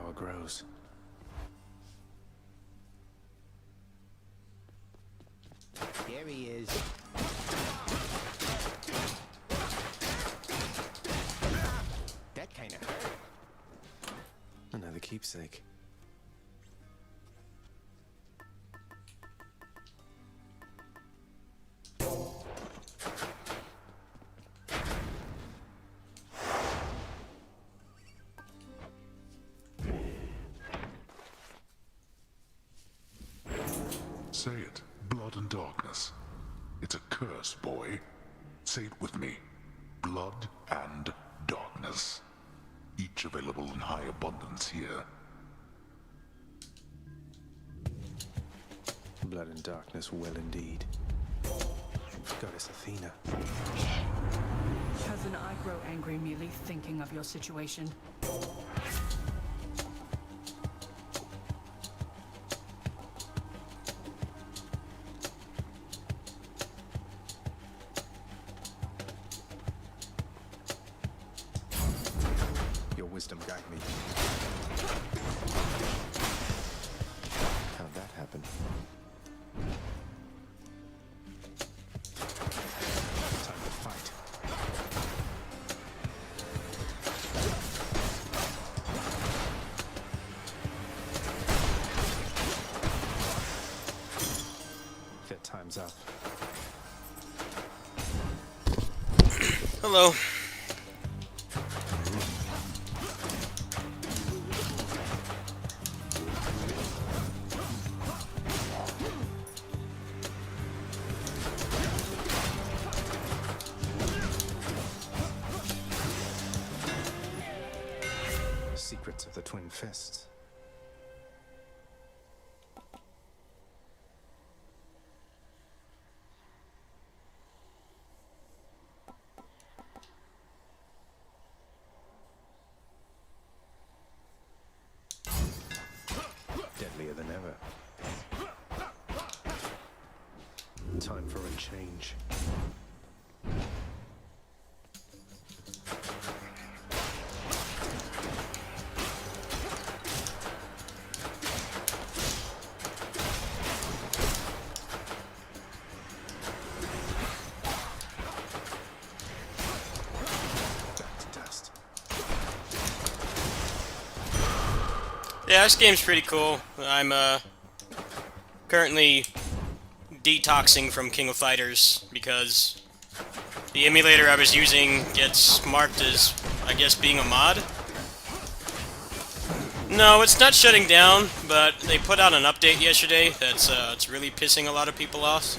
power grows. There he is. That kind of hurt. Another keepsake. Say it. Blood and darkness. It's a curse, boy. Say it with me. Blood and darkness. Each available in high abundance here. Blood and darkness well indeed. Goddess Athena. Cousin, I grow angry merely thinking of your situation. Your wisdom guide me. How'd that happen? Time to fight. Their time's up. Hello. Secrets of the Twin Fists. Deadlier than ever. Time for a change. Back to dust. Yeah, this game's pretty cool. I'm currently detoxing from King of Fighters because the emulator I was using gets marked as, I guess, being a mod. No, it's not shutting down, but they put out an update yesterday that's it's really pissing a lot of people off.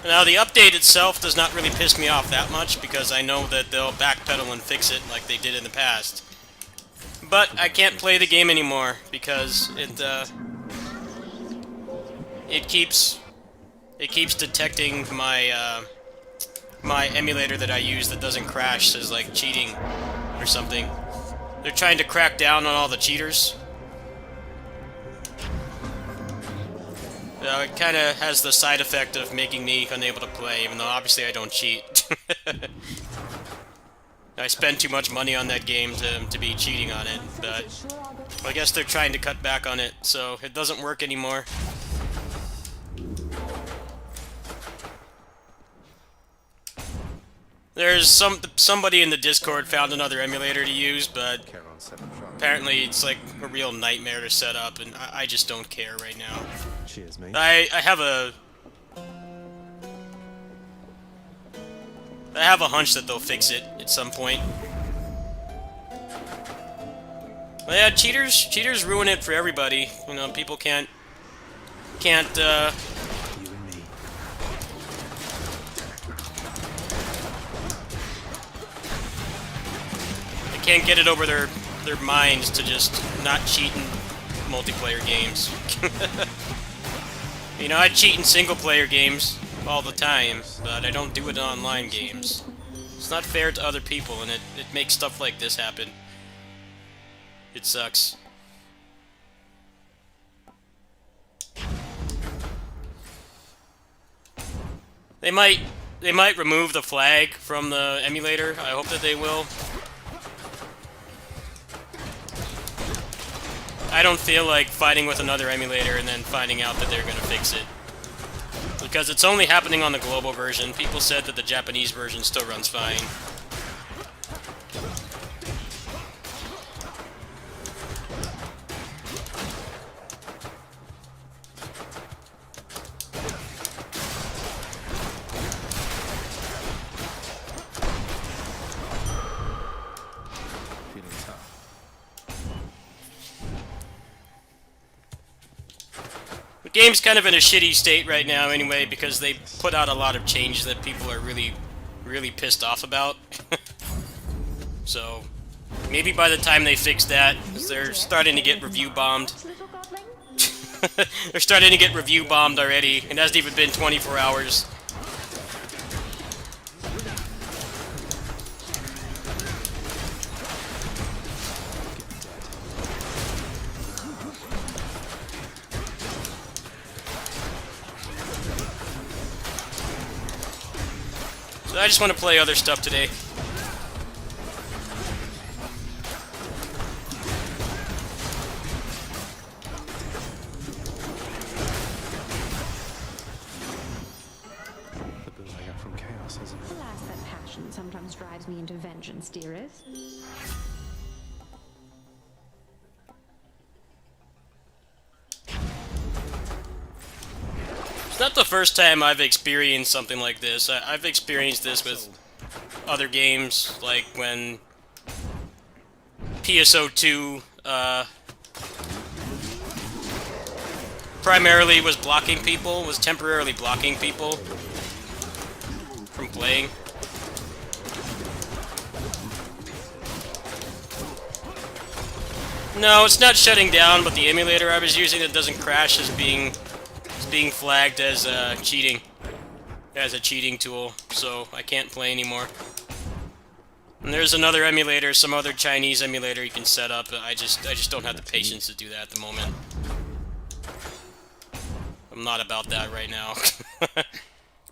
Now, the update itself does not really piss me off that much because I know that they'll backpedal and fix it like they did in the past. But I can't play the game anymore because it keeps detecting my my emulator that I use that doesn't crash as like cheating or something. They're trying to crack down on all the cheaters. It kind of has the side effect of making me unable to play, even though obviously I don't cheat. I spend too much money on that game to be cheating on it, but I guess they're trying to cut back on it, so it doesn't work anymore. There's somebody in the Discord found another emulator to use, but apparently it's like a real nightmare to set up, and I just don't care right now. Cheers, mate. I have a hunch that they'll fix it at some point. But yeah, cheaters ruin it for everybody. You know, people can't You and me. they can't get it over their minds to just not cheat in multiplayer games. You know, I cheat in single-player games all the time, but I don't do it in online games. It's not fair to other people, and it makes stuff like this happen. It sucks. They might remove the flag from the emulator. I hope that they will. I don't feel like fighting with another emulator and then finding out that they're gonna fix it. Because it's only happening on the global version. People said that the Japanese version still runs fine. Feeling tough. The game's kind of in a shitty state right now anyway, because they put out a lot of changes that people are really, really pissed off about. So, maybe by the time they fix that, 'cause they're starting to get review bombed. They're starting to get review bombed already. It hasn't even been 24 hours. So I just want to play other stuff today. The bill I got from Chaos, isn't it? Alas, that passion sometimes drives me into vengeance, dearest. It's not the first time I've experienced something like this. I've experienced this with other games, like when PSO2 primarily was temporarily blocking people from playing. No, it's not shutting down, but the emulator I was using that doesn't crash is being flagged as cheating, as a cheating tool, so I can't play anymore. And there's another emulator, some other Chinese emulator you can set up. I just don't have the patience to do that at the moment. I'm not about that right now.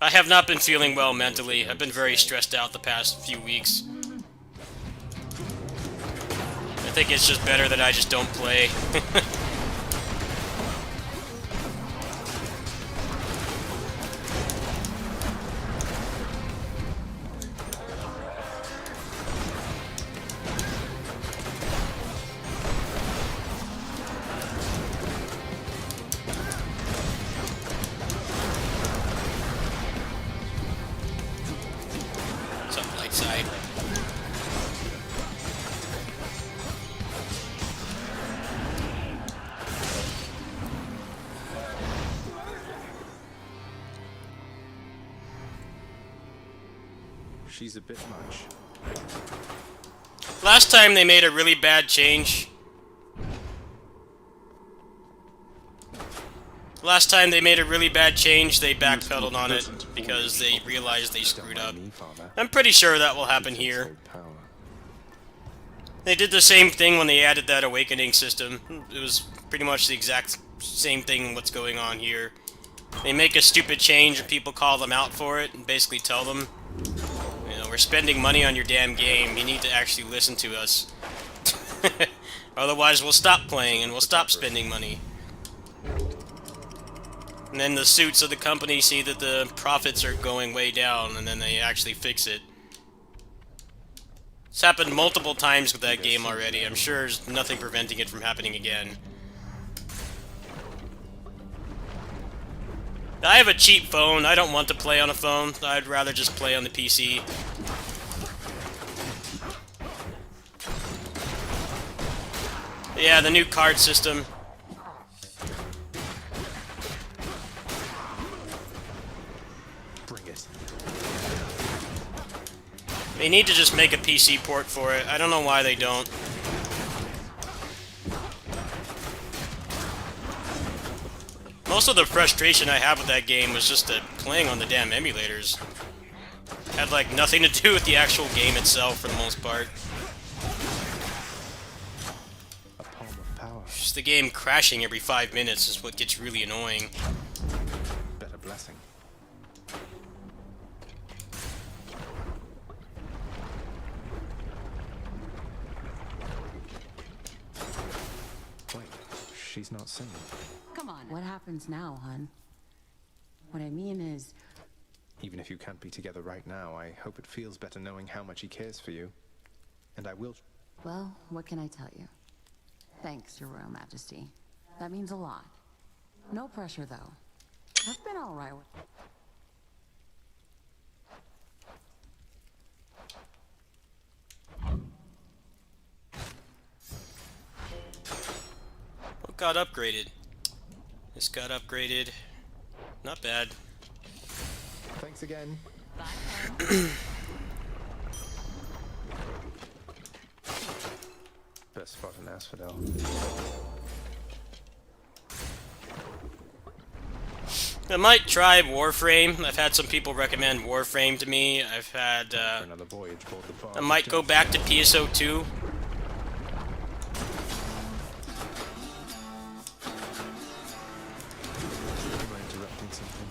I have not been feeling well mentally. I've been very stressed out the past few weeks. I think it's just better that I just don't play. What's up, light side? She's a bit much. Last time they made a really bad change. Last time they made a really bad change, they backpedaled on it because they realized they screwed up. I'm pretty sure that will happen here. They did the same thing when they added that awakening system. It was pretty much the exact same thing what's going on here. They make a stupid change and people call them out for it and basically tell them, you know, we're spending money on your damn game, you need to actually listen to us. Otherwise we'll stop playing and we'll stop spending money. And then the suits of the company see that the profits are going way down, and then they actually fix it. It's happened multiple times with that game already. I'm sure there's nothing preventing it from happening again. I have a cheap phone. I don't want to play on a phone. I'd rather just play on the PC. Yeah, the new card system. They need to just make a PC port for it. I don't know why they don't. Most of the frustration I have with that game was just playing on the damn emulators. Had like nothing to do with the actual game itself for the most part. A palm of power. Just the game crashing every 5 minutes is what gets really annoying. Better blessing. Wait, she's not singing. Come on. What happens now, hun? What I mean is, Even if you can't be together right now, I hope it feels better knowing how much he cares for you. And I will... well, what can I tell you? Thanks, Your Royal Majesty. That means a lot. No pressure, though. I've been all right with... What got upgraded? This got upgraded. Not bad. Thanks again. Best spot in Asphodel. I might try Warframe. I've had some people recommend Warframe to me. I've had, For another voyage aboard the bar. I might go back to PSO2. Am I interrupting something?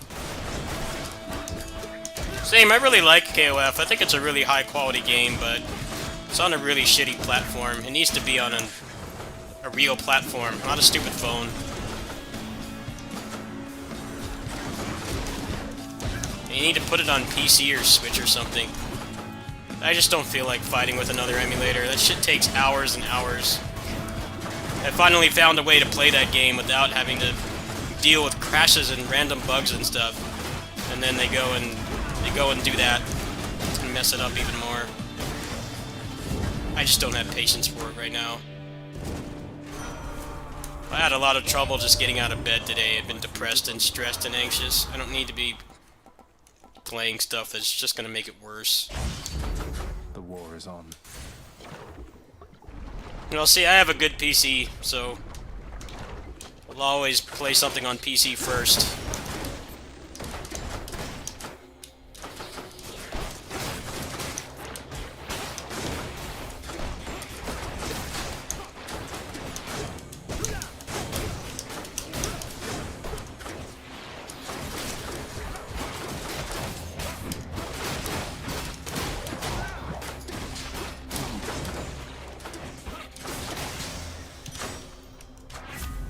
Same, I really like KOF. I think it's a really high quality game, but it's on a really shitty platform. It needs to be on a real platform, not a stupid phone. You need to put it on PC or Switch or something. I just don't feel like fighting with another emulator. That shit takes hours and hours. I finally found a way to play that game without having to deal with crashes and random bugs and stuff. And then they go and do that and mess it up even more. I just don't have patience for it right now. I had a lot of trouble just getting out of bed today. I've been depressed and stressed and anxious. I don't need to be playing stuff that's just gonna make it worse. The war is on. Well, see, I have a good PC, so I'll always play something on PC first.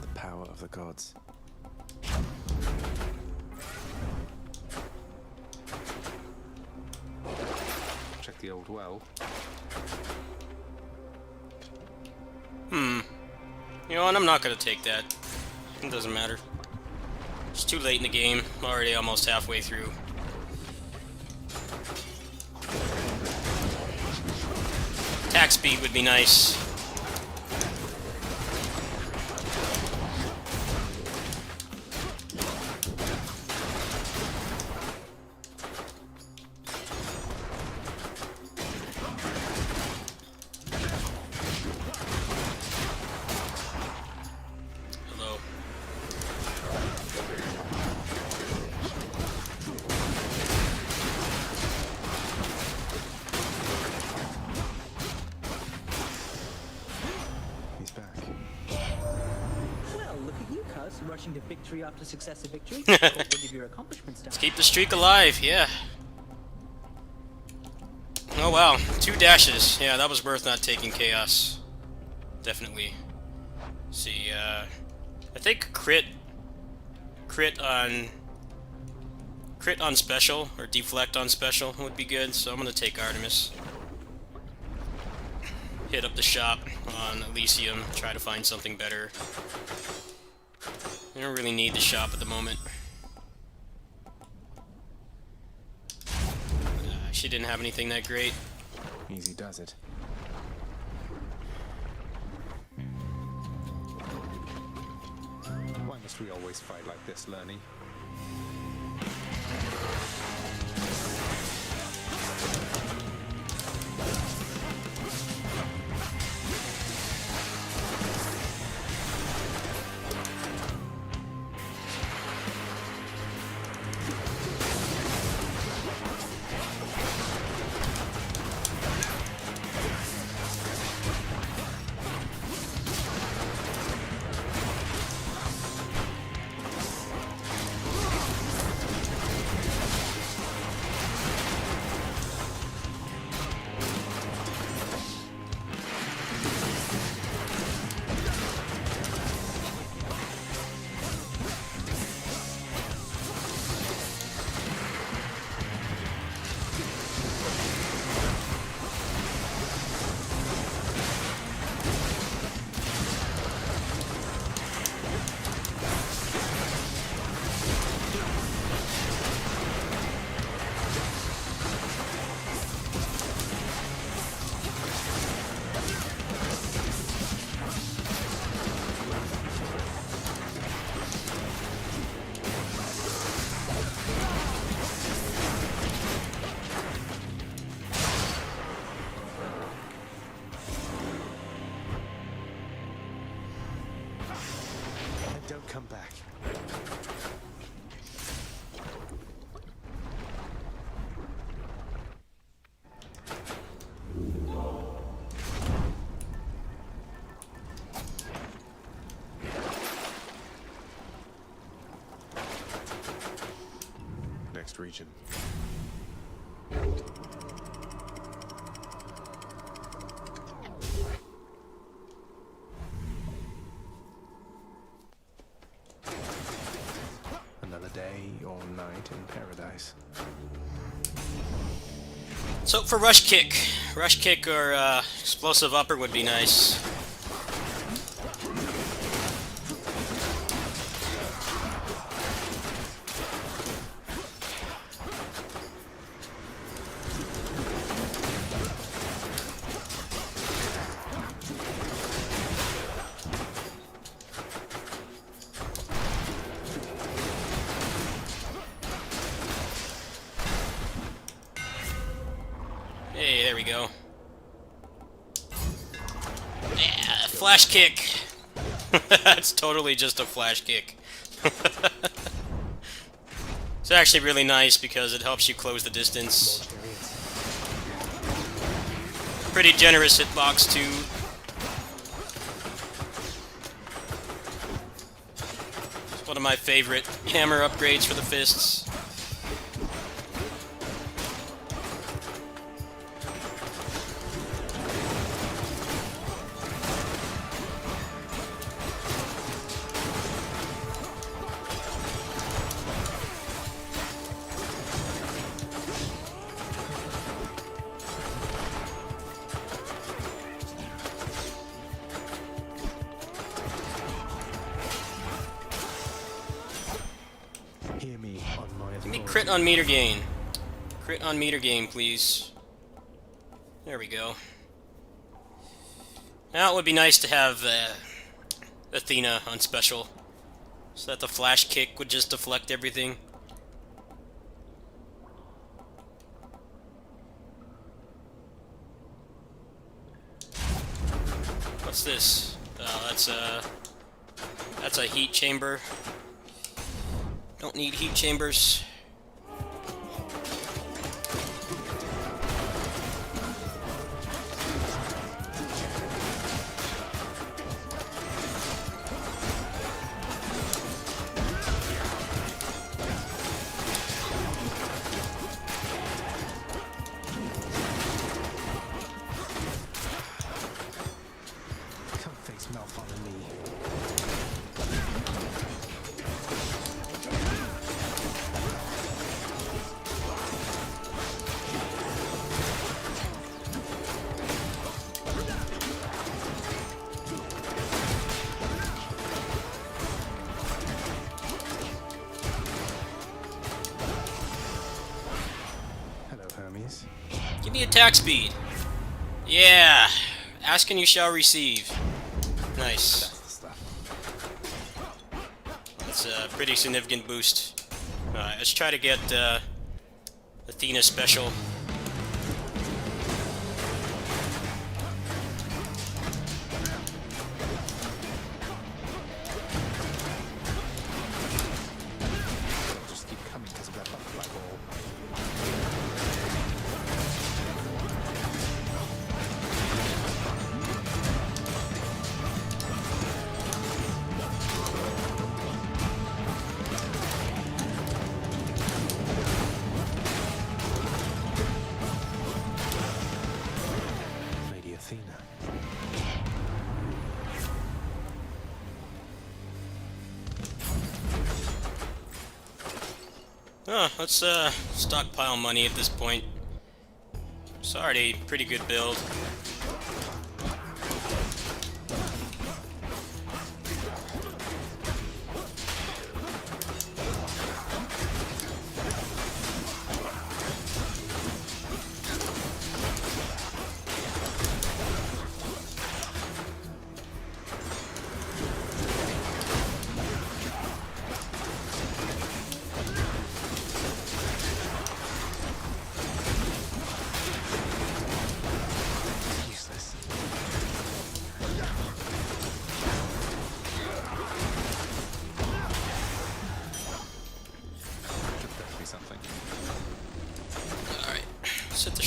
The power of the gods. Check the old well. You know what, I'm not gonna take that. It doesn't matter. It's too late in the game. I'm already almost halfway through. Attack speed would be nice. Hello. He's back. Well, look at you, cuz, rushing to victory after successive victory. What would your accomplishments down? Keep the streak alive, yeah. Oh wow, 2 dashes. Yeah, that was worth not taking Chaos. Definitely. See, I think crit on special, or deflect on special would be good, so I'm gonna take Artemis. Hit up the shop on Elysium, try to find something better. I don't really need the shop at the moment. She didn't have anything that great. Easy does it. Why must we always fight like this, Lerny? come back. Next region. Another day or night in paradise. So for rush kick or explosive upper would be nice. Hey, there we go. Yeah, flash kick. That's totally just a flash kick. It's actually really nice because it helps you close the distance. Pretty generous hitbox too. It's one of my favorite hammer upgrades for the fists. Hear me on my Give me authority. crit on meter gain. Crit on meter gain, please. There we go. Now it would be nice to have Athena on special, so that the flash kick would just deflect everything. What's this? Oh, that's a heat chamber. Don't need heat chambers. Come face Malphon and me. Hello, Hermes. Give me attack speed. Yeah. Ask and you shall receive. Nice. That's the stuff. That's a pretty significant boost. Alright, let's try to get Athena special. They'll just keep coming because of that butterfly ball. Lady Athena. Let's stockpile money at this point. It's already a pretty good build.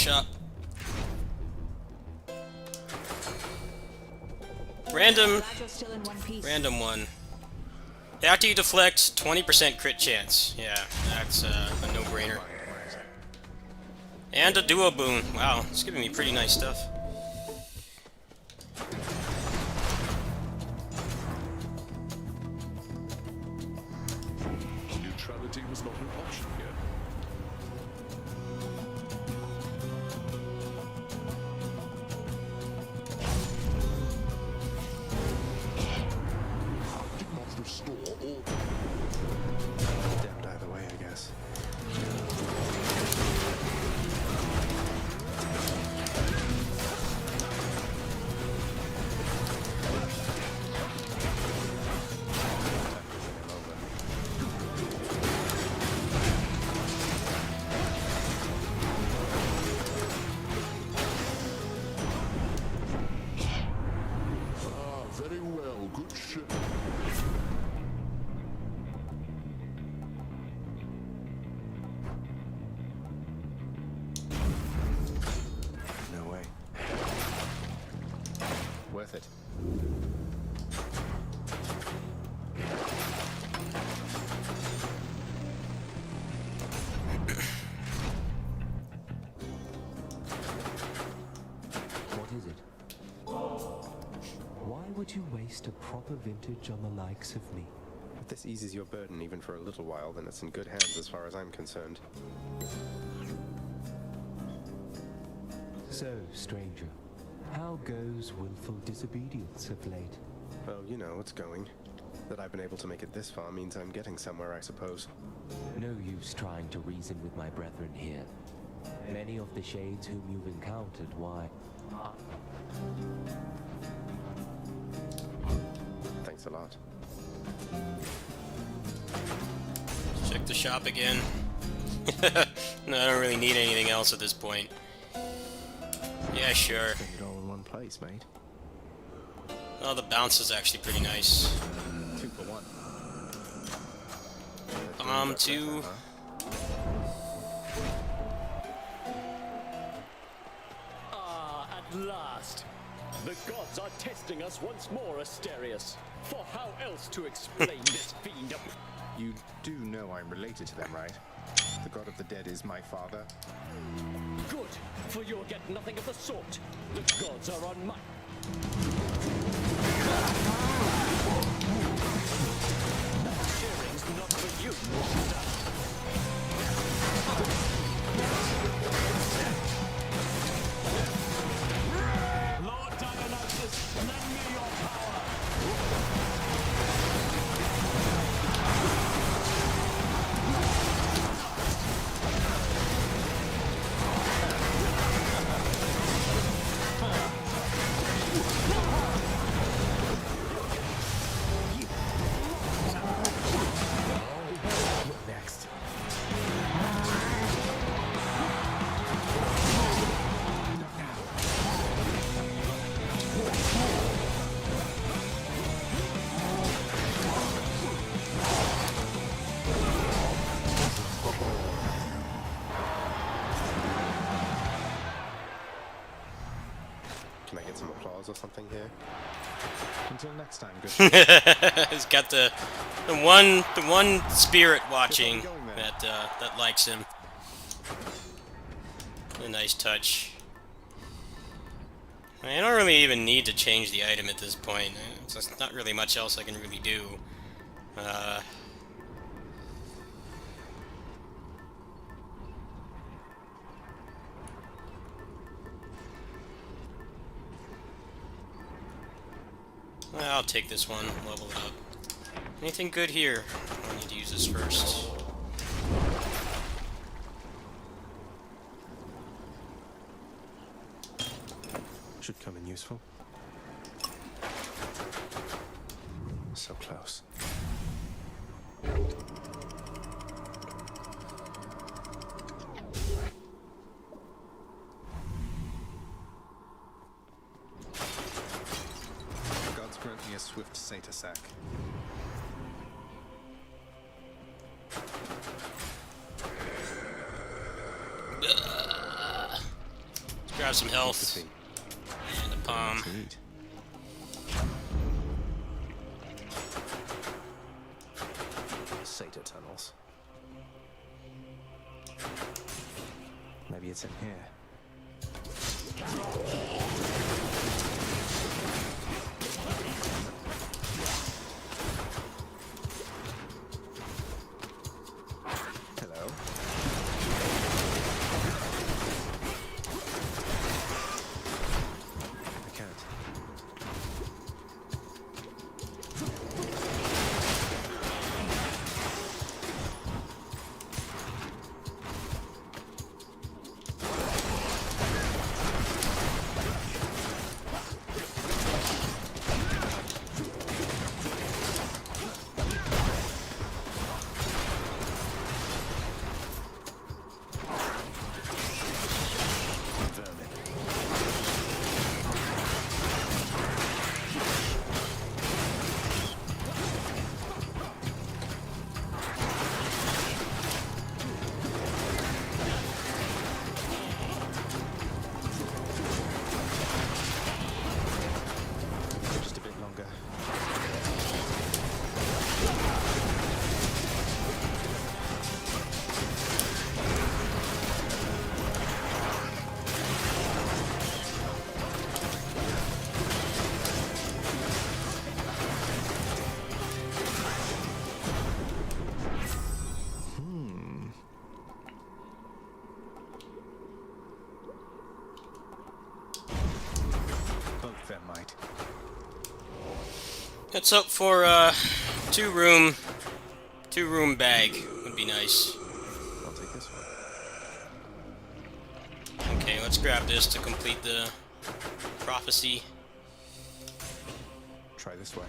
shop. Random one. After you deflect, 20% crit chance. Yeah, that's a no-brainer. And a duo boon. Wow, it's giving me pretty nice stuff. Neutrality was not an option here. Did not restore all. Damned either way, I guess. Very well, good ship. No way. Worth it. What is it? Why would you waste a proper vintage on the likes of me? If this eases your burden even for a little while, then it's in good hands as far as I'm concerned. So, stranger, how goes willful disobedience of late? Oh, you know, it's going. That I've been able to make it this far means I'm getting somewhere, I suppose. No use trying to reason with my brethren here. Many of the shades whom you've encountered, why... Thanks a lot. Check the shop again. No, I don't really need anything else at this point. Yeah, sure. Bring it all in one place, mate. Oh, the bounce is actually pretty nice. 2 for 1. Two. Ah, at last! The gods are testing us once more, Asterius. For how else to explain this fiend? You do know I'm related to them, right? The god of the dead is my father. Good, for you'll get nothing of the sort. The gods are on my... Cheering's not for you, monster. Lord Dionysus, lend me your power. Next. Can I get some applause or something here? Until next time, good. He's got the one spirit watching that likes him. A nice touch. I don't really even need to change the item at this point. There's not really much else I can really do. I'll take this one, level it up. Anything good here? I need to use this first. Should come in useful. So close. Gods grant me a swift satyr sack. got some health. Defeat. And a palm. To eat. Satyr tunnels. Maybe it's in here. Hello. I can't. Just a bit longer. Both their might. Let's hope for two room bag would be nice. I'll take this one. Okay, let's grab this to complete the prophecy. Try this way.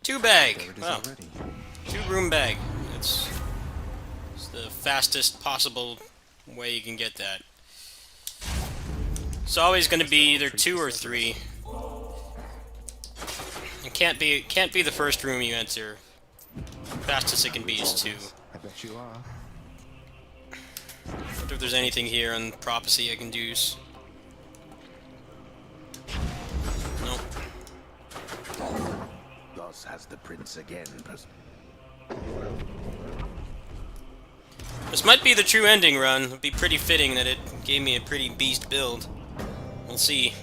Two bag. There it is Wow. already. Two room bag. It's the fastest possible way you can get that. It's always going to be either 2 or 3. It can't be the first room you enter. Fastest it can be is 2. I bet you are. Wonder if there's anything here on prophecy I can use. Nope. Thus has the prince again. This might be the true ending run. It'd be pretty fitting that it gave me a pretty beast build. We'll see.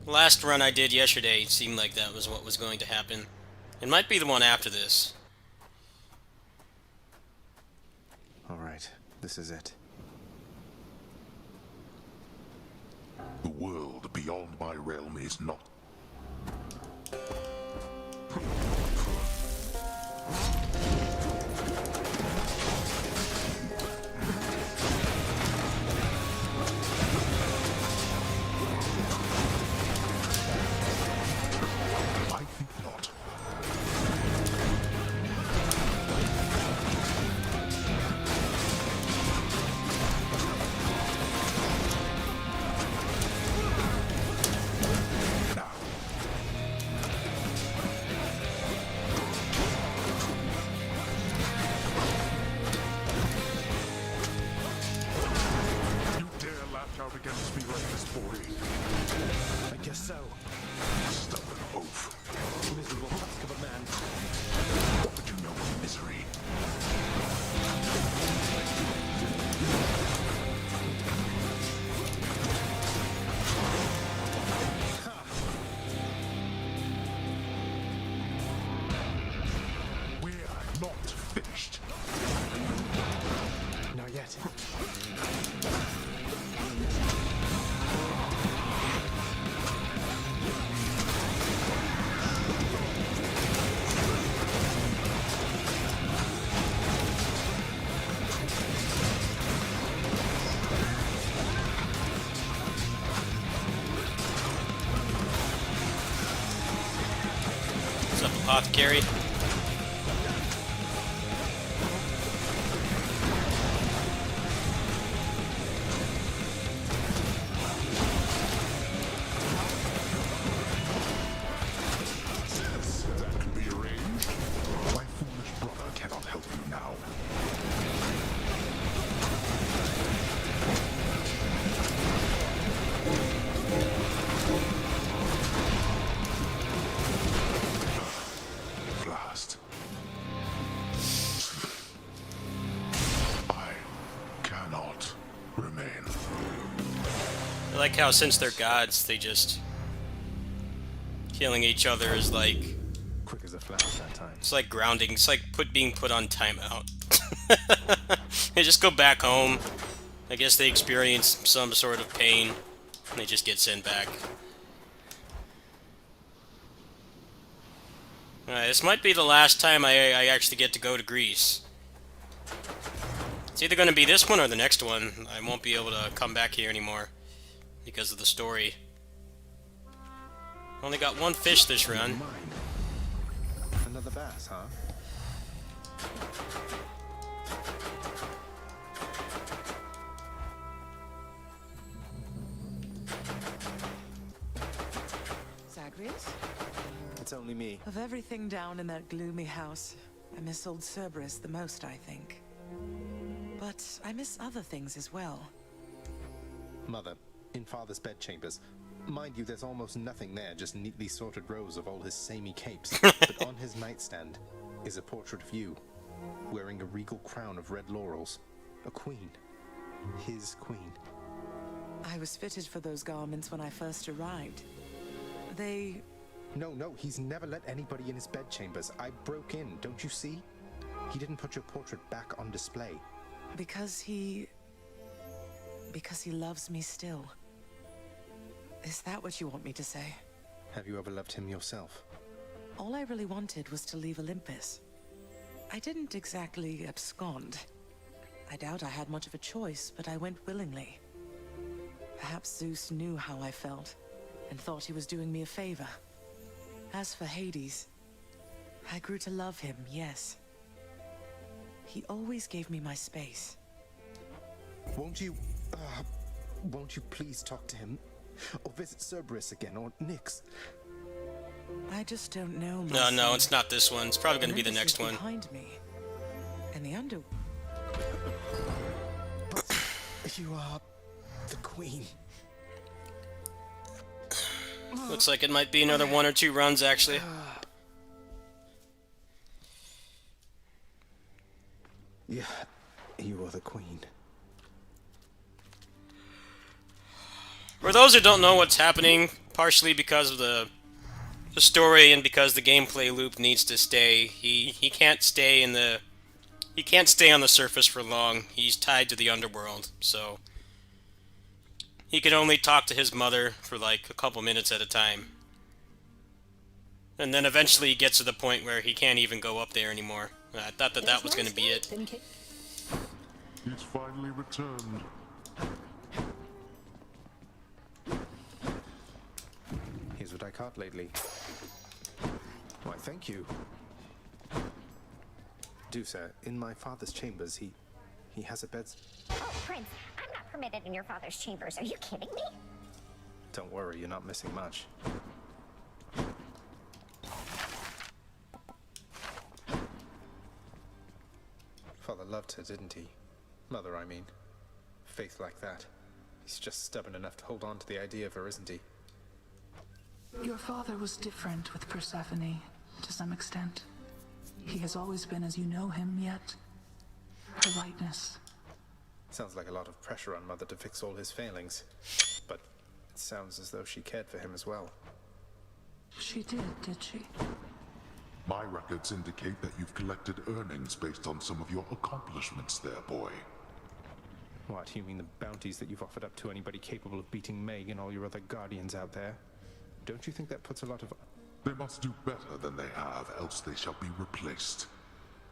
Last run I did yesterday, it seemed like that was what was going to happen. It might be the one after this. All right, this is it. The world beyond my realm is not. I think not. Now. You dare lash out against me like this, boy? I guess so. Stubborn oaf. Miserable husk of a man. What would you know of misery? We're not finished. What's up, Apothecary? That can be arranged. My foolish brother cannot help you now. Blast. I cannot remain. I like how since they're gods, they just... killing each other is like... Quick as a flash that time. It's like grounding. It's like being put on timeout. They just go back home. I guess they experience some sort of pain. And they just get sent back. Alright, this might be the last time I actually get to go to Greece. It's either going to be this one or the next one. I won't be able to come back here anymore because of the story. Only got one fish this run. Another bass, huh? Zagreus? It's only me. Of everything down in that gloomy house, I miss old Cerberus the most, I think. But I miss other things as well. Mother, in Father's bedchambers. Mind you, there's almost nothing there, just neatly sorted rows of all his samey capes. But on his nightstand is a portrait of you, wearing a regal crown of red laurels. A queen. His queen. I was fitted for those garments when I first arrived. They... No, he's never let anybody in his bedchambers. I broke in, don't you see? He didn't put your portrait back on display. Because he loves me still. Is that what you want me to say? Have you ever loved him yourself? All I really wanted was to leave Olympus. I didn't exactly abscond. I doubt I had much of a choice, but I went willingly. Perhaps Zeus knew how I felt, and thought he was doing me a favor. As for Hades, I grew to love him, yes. He always gave me my space. Won't you please talk to him? Or visit Cerberus again, or Nyx? I just don't know. No, it's not this one. It's probably going to be the next one. Behind me, and the under. But you are the queen. Looks like it might be another 1 or 2 runs, actually. Yeah, you are the queen. For those who don't know what's happening, partially because of the story and because the gameplay loop needs to stay, he can't stay on the surface for long. He's tied to the underworld, so he can only talk to his mother for like a couple minutes at a time. And then eventually he gets to the point where he can't even go up there anymore. I thought that was going to be it. He's finally returned. Here's what I caught lately. Why, thank you. Do, sir. In my father's chambers, he has a bed... Oh, Prince, I'm not permitted in your father's chambers. Are you kidding me? Don't worry, you're not missing much. Father loved her, didn't he? Mother, I mean. Faith like that. He's just stubborn enough to hold on to the idea of her, isn't he? Your father was different with Persephone, to some extent. He has always been as you know him, yet her lightness. Sounds like a lot of pressure on Mother to fix all his failings. But it sounds as though she cared for him as well. She did she? My records indicate that you've collected earnings based on some of your accomplishments there, boy. What, you mean the bounties that you've offered up to anybody capable of beating Meg and all your other guardians out there? Don't you think that puts a lot of... They must do better than they have, else they shall be replaced.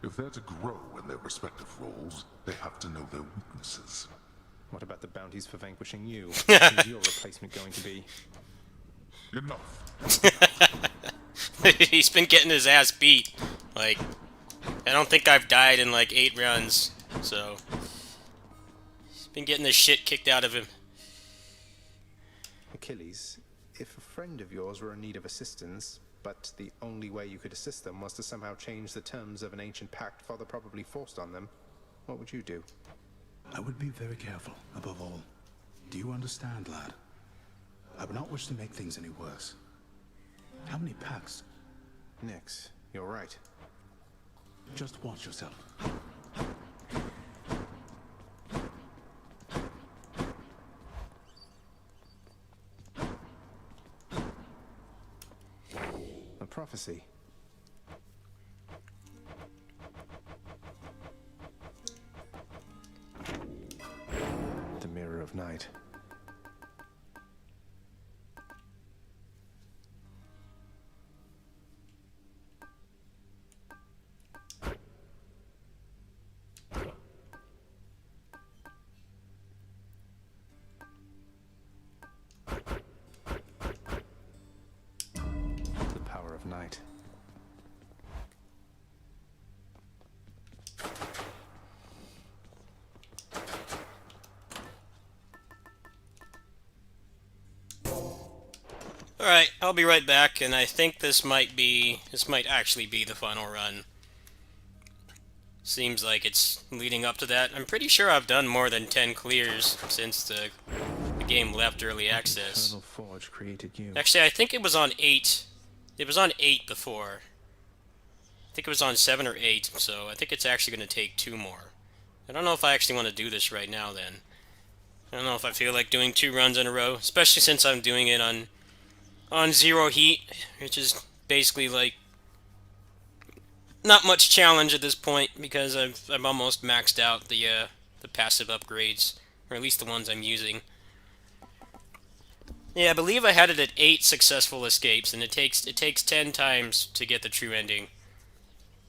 If they're to grow in their respective roles, they have to know their weaknesses. What about the bounties for vanquishing you? Who's your replacement going to be? Enough. He's been getting his ass beat. Like, I don't think I've died in like 8 runs, so he's been getting the shit kicked out of him. Achilles, if a friend of yours were in need of assistance, but the only way you could assist them was to somehow change the terms of an ancient pact Father probably forced on them, what would you do? I would be very careful, above all. Do you understand, lad? I would not wish to make things any worse. How many packs? Nix, you're right. Just watch yourself. A prophecy. The Mirror of Night. The power of night. Alright, I'll be right back, and I think this might actually be the final run. Seems like it's leading up to that. I'm pretty sure I've done more than 10 clears since the game left early access. Eternal Forge created you. Actually, I think it was on 8. It was on 8 before. I think it was on 7 or 8, so I think it's actually going to take 2 more. I don't know if I actually want to do this right now, then. I don't know if I feel like doing 2 runs in a row, especially since I'm doing it on 0 heat, which is basically like not much challenge at this point because I've almost maxed out the passive upgrades, or at least the ones I'm using. Yeah, I believe I had it at 8 successful escapes, and it takes 10 times to get the true ending.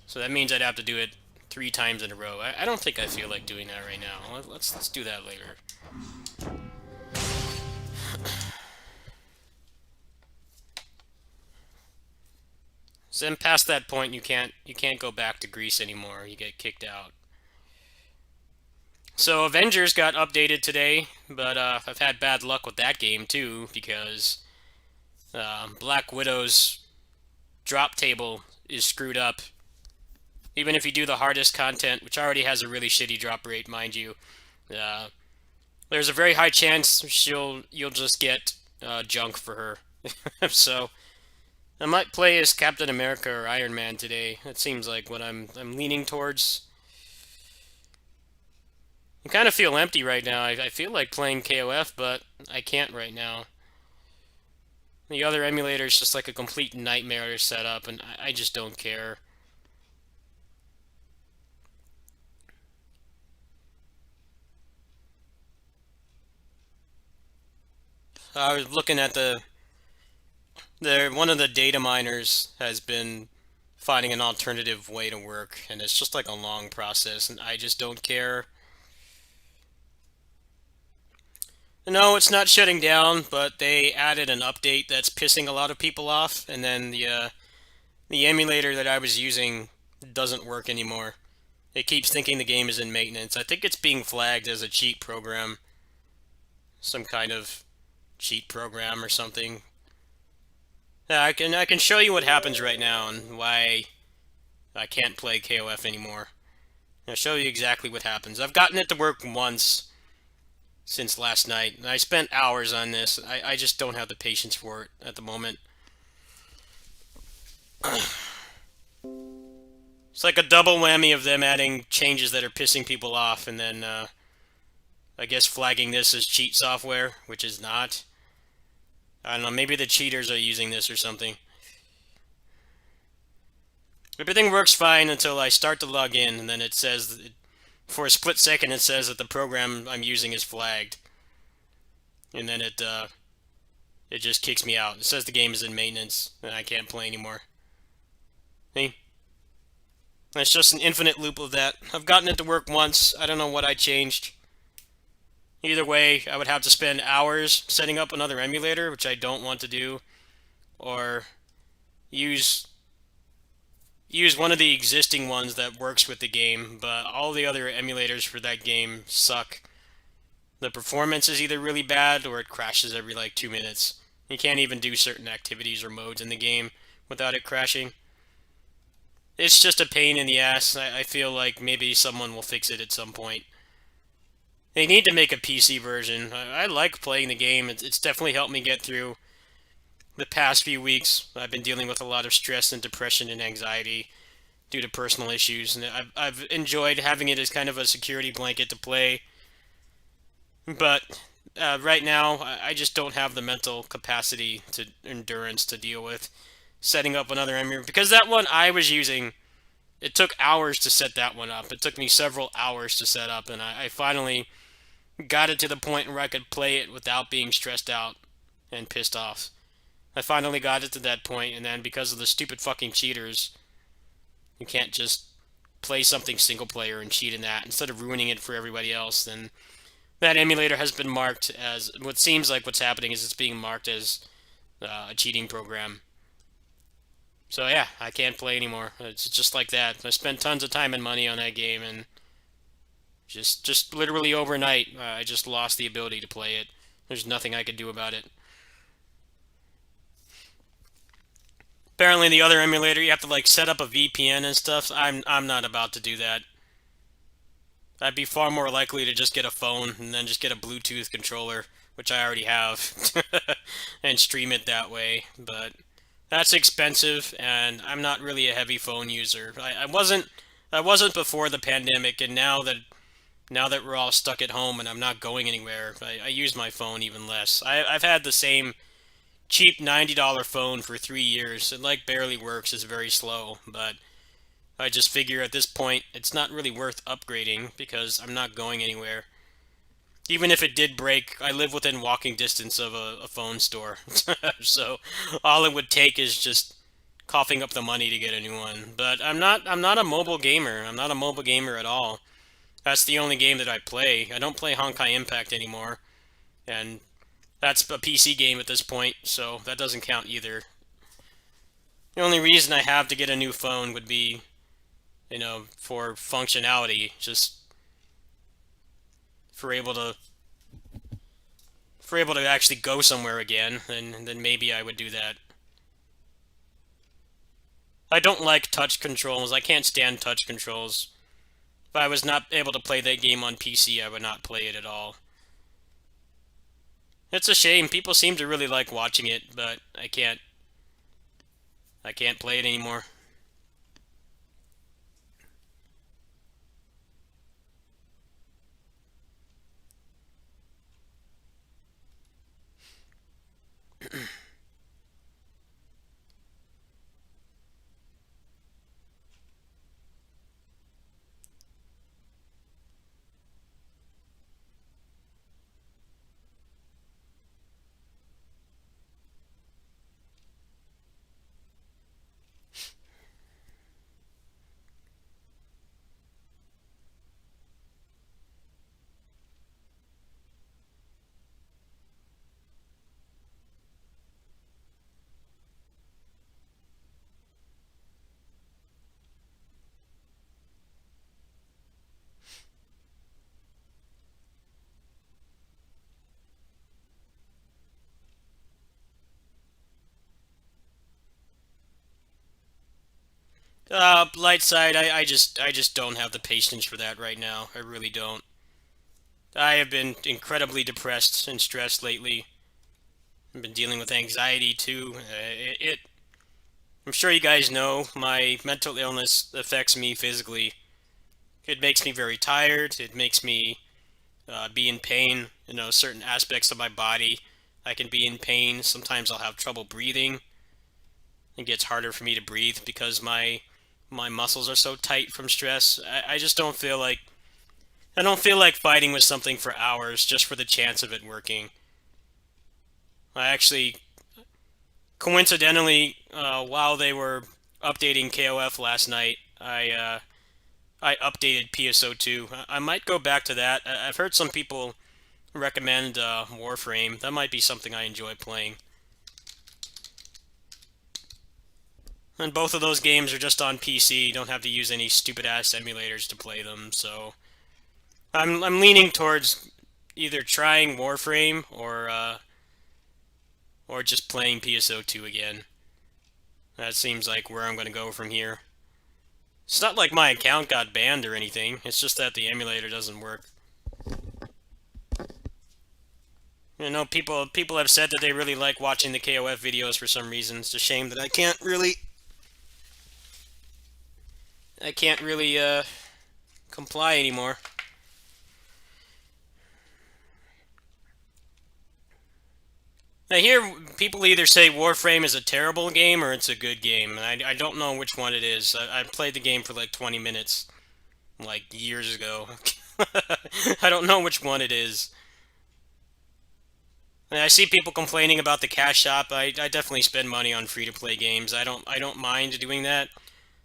So that means I'd have to do it 3 times in a row. I don't think I feel like doing that right now. Let's do that later. So then past that point, you can't go back to Greece anymore. You get kicked out. So Avengers got updated today, but I've had bad luck with that game too because Black Widow's drop table is screwed up. Even if you do the hardest content, which already has a really shitty drop rate, mind you, there's a very high chance you'll just get junk for her. So I might play as Captain America or Iron Man today. That seems like what I'm leaning towards. I kind of feel empty right now. I feel like playing KOF, but I can't right now. The other emulator is just like a complete nightmare to set up, and I just don't care. I was looking at one of the data miners has been finding an alternative way to work, and it's just like a long process, and I just don't care. No, it's not shutting down, but they added an update that's pissing a lot of people off, and then the emulator that I was using doesn't work anymore. It keeps thinking the game is in maintenance. I think it's being flagged as a cheat program. Some kind of cheat program or something. Yeah, I can show you what happens right now and why I can't play KOF anymore. I'll show you exactly what happens. I've gotten it to work once since last night, and I spent hours on this. I just don't have the patience for it at the moment. It's like a double whammy of them adding changes that are pissing people off, and then I guess flagging this as cheat software, which is not. I don't know, maybe the cheaters are using this or something. Everything works fine until I start to log in, and then it says, for a split second it says that the program I'm using is flagged. And then it just kicks me out. It says the game is in maintenance, and I can't play anymore. See? It's just an infinite loop of that. I've gotten it to work once. I don't know what I changed. Either way, I would have to spend hours setting up another emulator, which I don't want to do. Or use one of the existing ones that works with the game, but all the other emulators for that game suck. The performance is either really bad or it crashes every like 2 minutes. You can't even do certain activities or modes in the game without it crashing. It's just a pain in the ass. I feel like maybe someone will fix it at some point. They need to make a PC version. I like playing the game. It's definitely helped me get through the past few weeks. I've been dealing with a lot of stress and depression and anxiety due to personal issues, and I've enjoyed having it as kind of a security blanket to play. But right now, I just don't have the mental capacity to endurance to deal with setting up another emulator, because that one I was using, it took hours to set that one up. It took me several hours to set up, and I finally got it to the point where I could play it without being stressed out and pissed off. I finally got it to that point, and then because of the stupid fucking cheaters, you can't just play something single player and cheat in that instead of ruining it for everybody else. Then that emulator has been marked as, what seems like what's happening is it's being marked as a cheating program. So yeah, I can't play anymore. It's just like that. I spent tons of time and money on that game, and just literally overnight, I just lost the ability to play it. There's nothing I could do about it. Apparently the other emulator, you have to like set up a VPN and stuff. I'm not about to do that. I'd be far more likely to just get a phone and then just get a Bluetooth controller, which I already have, and stream it that way. But that's expensive, and I'm not really a heavy phone user. I wasn't before the pandemic, and now that we're all stuck at home and I'm not going anywhere, I use my phone even less. I've had the same cheap $90 phone for 3 years. It like barely works. It's very slow, but I just figure at this point it's not really worth upgrading because I'm not going anywhere. Even if it did break, I live within walking distance of a phone store. So all it would take is just coughing up the money to get a new one. But I'm not a mobile gamer. I'm not a mobile gamer at all. That's the only game that I play. I don't play Honkai Impact anymore. And that's a PC game at this point, so that doesn't count either. The only reason I have to get a new phone would be, for functionality, just for able to actually go somewhere again, and then maybe I would do that. I don't like touch controls. I can't stand touch controls. If I was not able to play that game on PC, I would not play it at all. It's a shame. People seem to really like watching it, but I can't play it anymore. Light side, I just don't have the patience for that right now. I really don't. I have been incredibly depressed and stressed lately. I've been dealing with anxiety too. I'm sure you guys know my mental illness affects me physically. It makes me very tired. It makes me be in pain. Certain aspects of my body, I can be in pain. Sometimes I'll have trouble breathing. It gets harder for me to breathe because my muscles are so tight from stress. I just don't feel like fighting with something for hours just for the chance of it working. I actually, coincidentally, while they were updating KOF last night, I updated PSO2. I might go back to that. I've heard some people recommend Warframe. That might be something I enjoy playing. And both of those games are just on PC. You don't have to use any stupid-ass emulators to play them, so... I'm leaning towards either trying Warframe or just playing PSO2 again. That seems like where I'm going to go from here. It's not like my account got banned or anything. It's just that the emulator doesn't work. You know, people have said that they really like watching the KOF videos for some reason. It's a shame that I can't really comply anymore. I hear people either say Warframe is a terrible game or it's a good game, and I don't know which one it is. I played the game for like 20 minutes, like years ago. I don't know which one it is. And I see people complaining about the cash shop. I definitely spend money on free-to-play games. I don't mind doing that.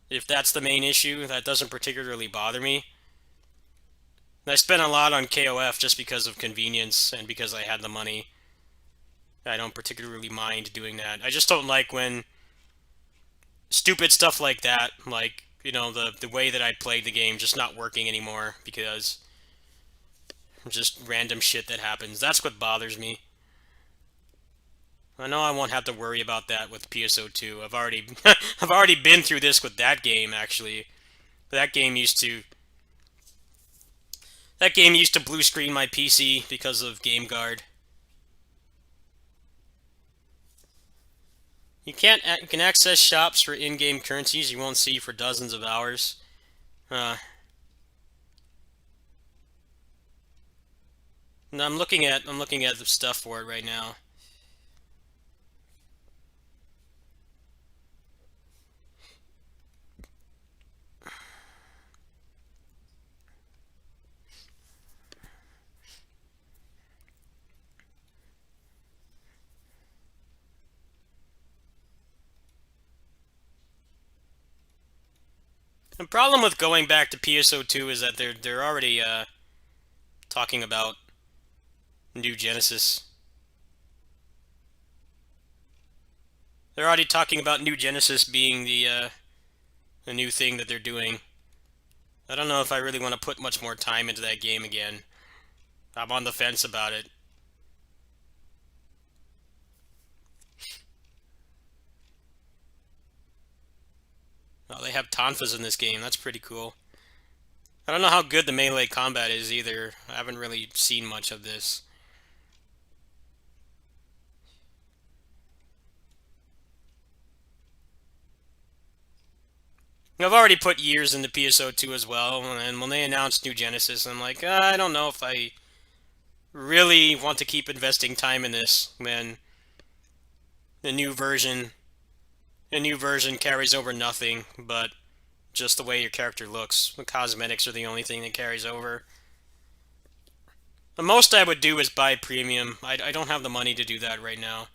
If that's the main issue, that doesn't particularly bother me. I spent a lot on KOF just because of convenience and because I had the money. I don't particularly mind doing that. I just don't like when stupid stuff like that, like, you know, the way that I played the game just not working anymore because just random shit that happens. That's what bothers me. I know I won't have to worry about that with PSO2. I've already been through this with that game, actually. That game used to blue screen my PC because of GameGuard. You can access shops for in-game currencies you won't see for dozens of hours. No, I'm looking at the stuff for it right now. The problem with going back to PSO2 is that they're already talking about New Genesis. They're already talking about New Genesis being the new thing that they're doing. I don't know if I really want to put much more time into that game again. I'm on the fence about it. Oh, they have tonfas in this game. That's pretty cool. I don't know how good the melee combat is either. I haven't really seen much of this. I've already put years into PSO2 as well, and when they announced New Genesis, I'm like, I don't know if I really want to keep investing time in this when the new version carries over nothing but just the way your character looks. The cosmetics are the only thing that carries over. The most I would do is buy premium. I don't have the money to do that right now.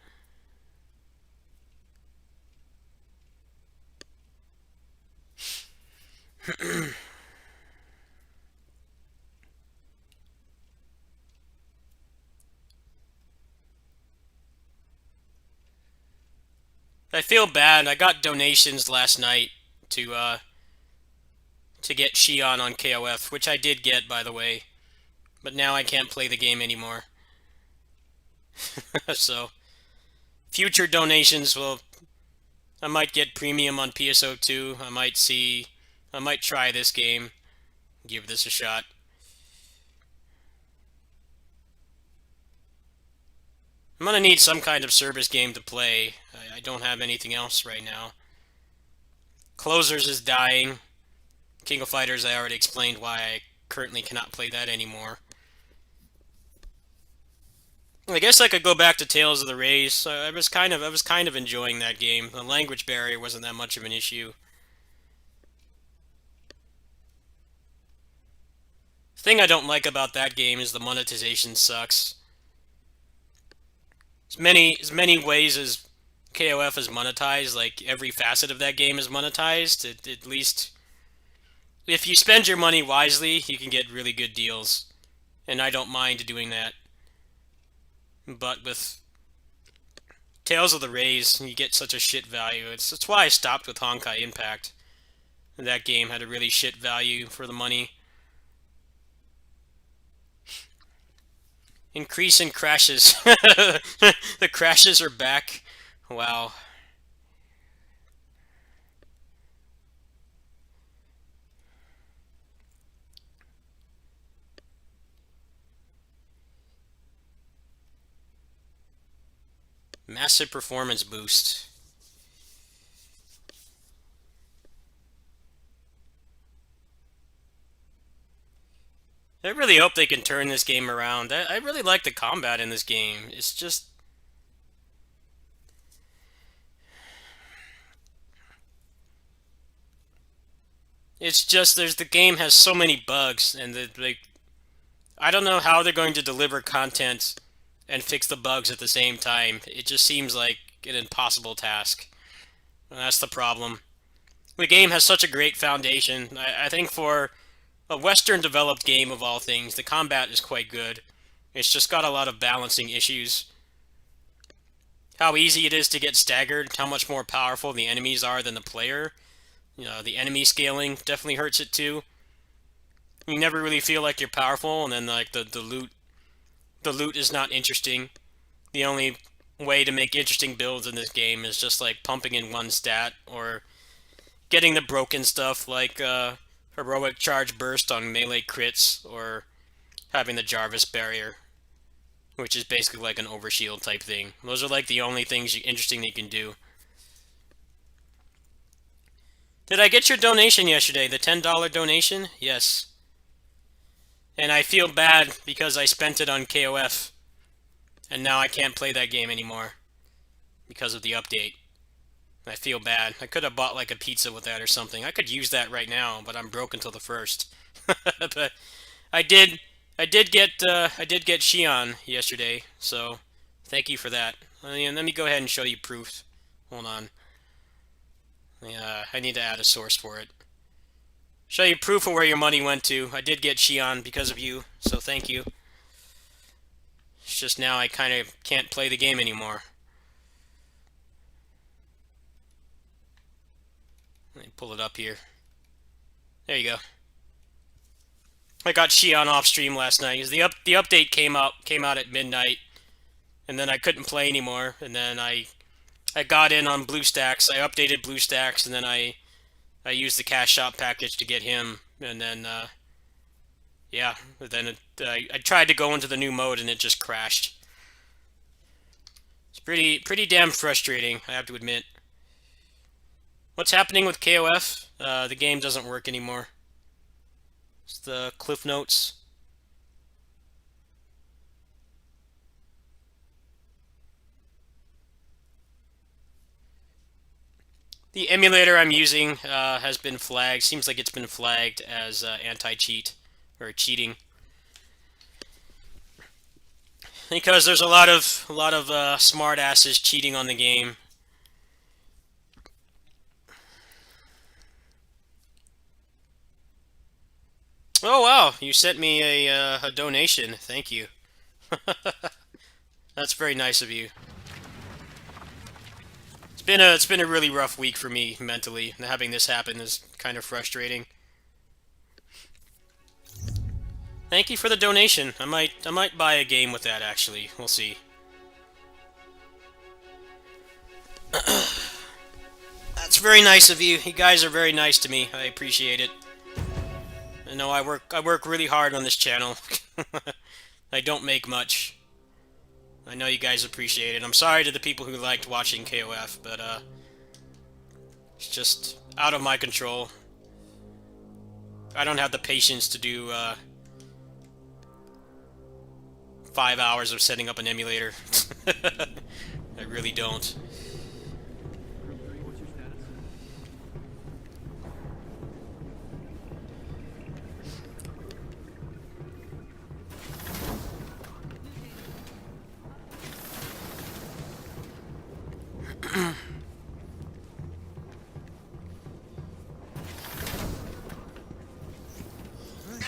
I feel bad. I got donations last night to get Shion on KOF, which I did get, by the way. But now I can't play the game anymore. So, future donations will... I might get premium on PSO2. I might try this game. Give this a shot. I'm gonna need some kind of service game to play. I don't have anything else right now. Closers is dying. King of Fighters, I already explained why I currently cannot play that anymore. I guess I could go back to Tales of the Race. I was kind of enjoying that game. The language barrier wasn't that much of an issue. The thing I don't like about that game is the monetization sucks. As many ways as KOF is monetized, like every facet of that game is monetized. At least if you spend your money wisely, you can get really good deals, and I don't mind doing that. But with Tales of the Rays, you get such a shit value. That's why I stopped with Honkai Impact. That game had a really shit value for the money. Increase in crashes. The crashes are back. Wow. Massive performance boost. I really hope they can turn this game around. I really like the combat in this game. It's just... the game has so many bugs, and I don't know how they're going to deliver content and fix the bugs at the same time. It just seems like an impossible task. And that's the problem. The game has such a great foundation. I think for a Western-developed game of all things, the combat is quite good. It's just got a lot of balancing issues. How easy it is to get staggered, how much more powerful the enemies are than the player. You know, the enemy scaling definitely hurts it too. You never really feel like you're powerful, and then like the loot is not interesting. The only way to make interesting builds in this game is just like pumping in one stat or getting the broken stuff like heroic charge burst on melee crits, or having the Jarvis barrier, which is basically like an overshield type thing. Those are like the only things interesting that you can do. Did I get your donation yesterday? The $10 donation? Yes. And I feel bad because I spent it on KOF. And now I can't play that game anymore because of the update. I feel bad. I could have bought like a pizza with that or something. I could use that right now, but I'm broke until the 1st. But I did get Shion yesterday, so thank you for that. Let me go ahead and show you proof. Hold on. I need to add a source for it. Show you proof of where your money went to. I did get Shion because of you, so thank you. It's just now I kind of can't play the game anymore. Let me pull it up here. There you go. I got Shion off stream last night. The update came out at midnight, and then I couldn't play anymore. And then I got in on BlueStacks. I updated BlueStacks, and then I used the cash shop package to get him. And then yeah, then I tried to go into the new mode, and it just crashed. It's pretty damn frustrating, I have to admit. What's happening with KOF? The game doesn't work anymore. It's the Cliff Notes. The emulator I'm using has been flagged. Seems like it's been flagged as anti-cheat or cheating, because there's a lot of smart asses cheating on the game. Oh wow, you sent me a donation. Thank you. That's very nice of you. It's been a really rough week for me mentally, and having this happen is kind of frustrating. Thank you for the donation. I might buy a game with that actually. We'll see. That's very nice of you. You guys are very nice to me. I appreciate it. I know I work really hard on this channel. I don't make much. I know you guys appreciate it. I'm sorry to the people who liked watching KOF, but it's just out of my control. I don't have the patience to do 5 hours of setting up an emulator. I really don't.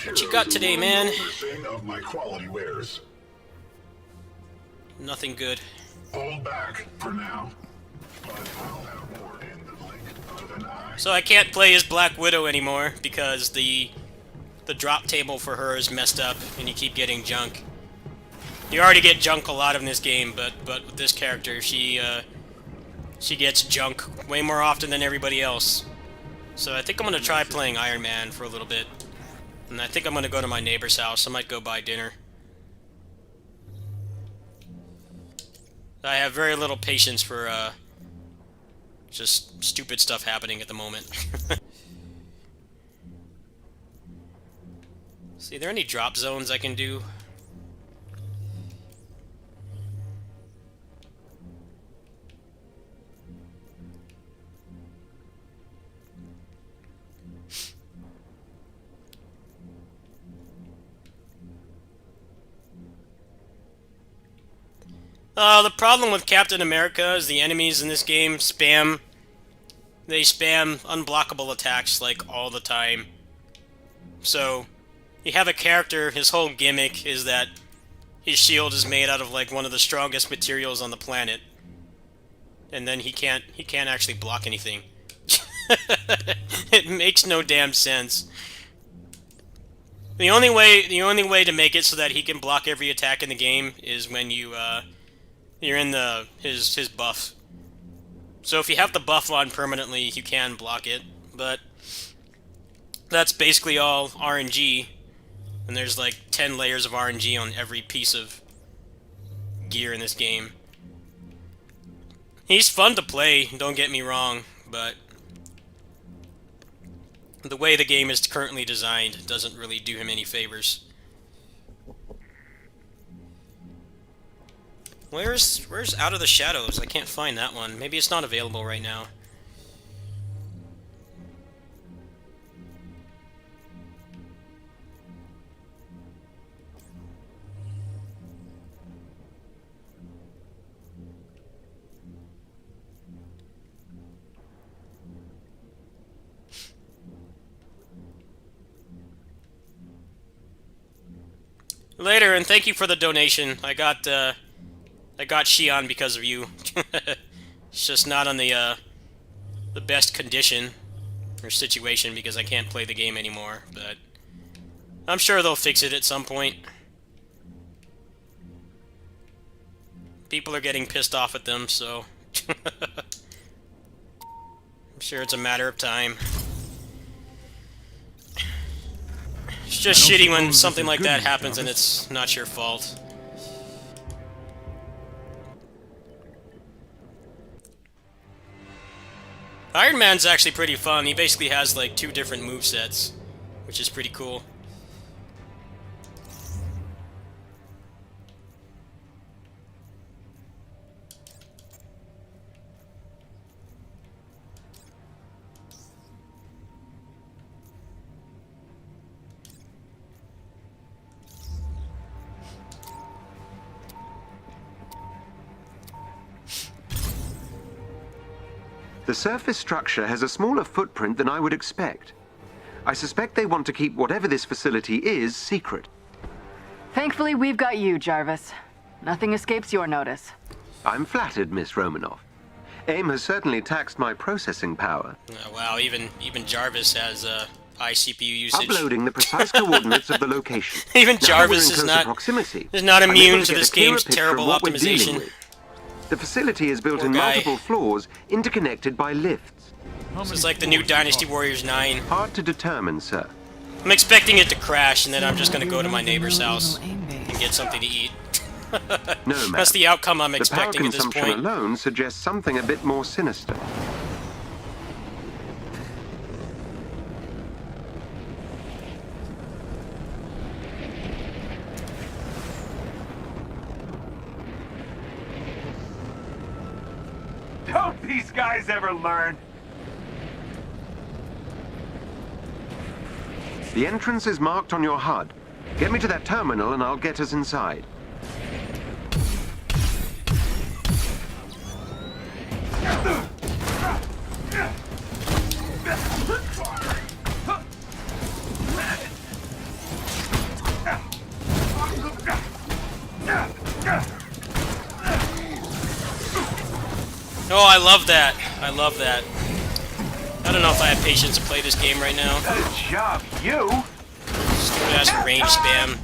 What you got today, man? Of my quality wares. Nothing good. Fall back for now. But I'll have more in the blink of an eye. So I can't play as Black Widow anymore because the drop table for her is messed up and you keep getting junk. You already get junk a lot in this game, but with this character, she gets junk way more often than everybody else. So I think I'm gonna try playing Iron Man for a little bit. And I think I'm gonna go to my neighbor's house. I might go buy dinner. I have very little patience for just stupid stuff happening at the moment. See, are there any drop zones I can do? The problem with Captain America is the enemies in this game spam unblockable attacks like all the time. So you have a character, his whole gimmick is that his shield is made out of like one of the strongest materials on the planet. And then he can't actually block anything. It makes no damn sense. The only way to make it so that he can block every attack in the game is when you're in his buff. So if you have the buff on permanently, you can block it, but that's basically all RNG, and there's like 10 layers of RNG on every piece of gear in this game. He's fun to play, don't get me wrong, but the way the game is currently designed doesn't really do him any favors. Where's Out of the Shadows? I can't find that one. Maybe it's not available right now. Later, and thank you for the donation. I got Shion because of you. It's just not on the best condition or situation because I can't play the game anymore, but I'm sure they'll fix it at some point. People are getting pissed off at them, so I'm sure it's a matter of time. It's just shitty when something like that happens and it's not your fault. Iron Man's actually pretty fun. He basically has like 2 different movesets, which is pretty cool. The surface structure has a smaller footprint than I would expect. I suspect they want to keep whatever this facility is secret. Thankfully, we've got you, Jarvis. Nothing escapes your notice. I'm flattered, Miss Romanoff. AIM has certainly taxed my processing power. Wow, even Jarvis has high CPU usage. Uploading the precise coordinates of the location. Even Now Jarvis we're in is proximity, not I'm immune able to get this a clearer game's picture terrible of what we're dealing optimization. with. The facility is built Poor in guy. multiple floors, interconnected by lifts. This is like the new Dynasty Warriors 9. Hard to determine, sir. I'm expecting it to crash, and then I'm just going to go to my neighbor's house and get something to eat. No, ma'am. That's the outcome I'm The expecting power at this consumption point. alone suggests something a bit more sinister. Don't these guys ever learn? The entrance is marked on your HUD. Get me to that terminal and I'll get us inside. Oh, I love that. I love that. I don't know if I have patience to play this game right now. Good job, you! Stupid ass range spam.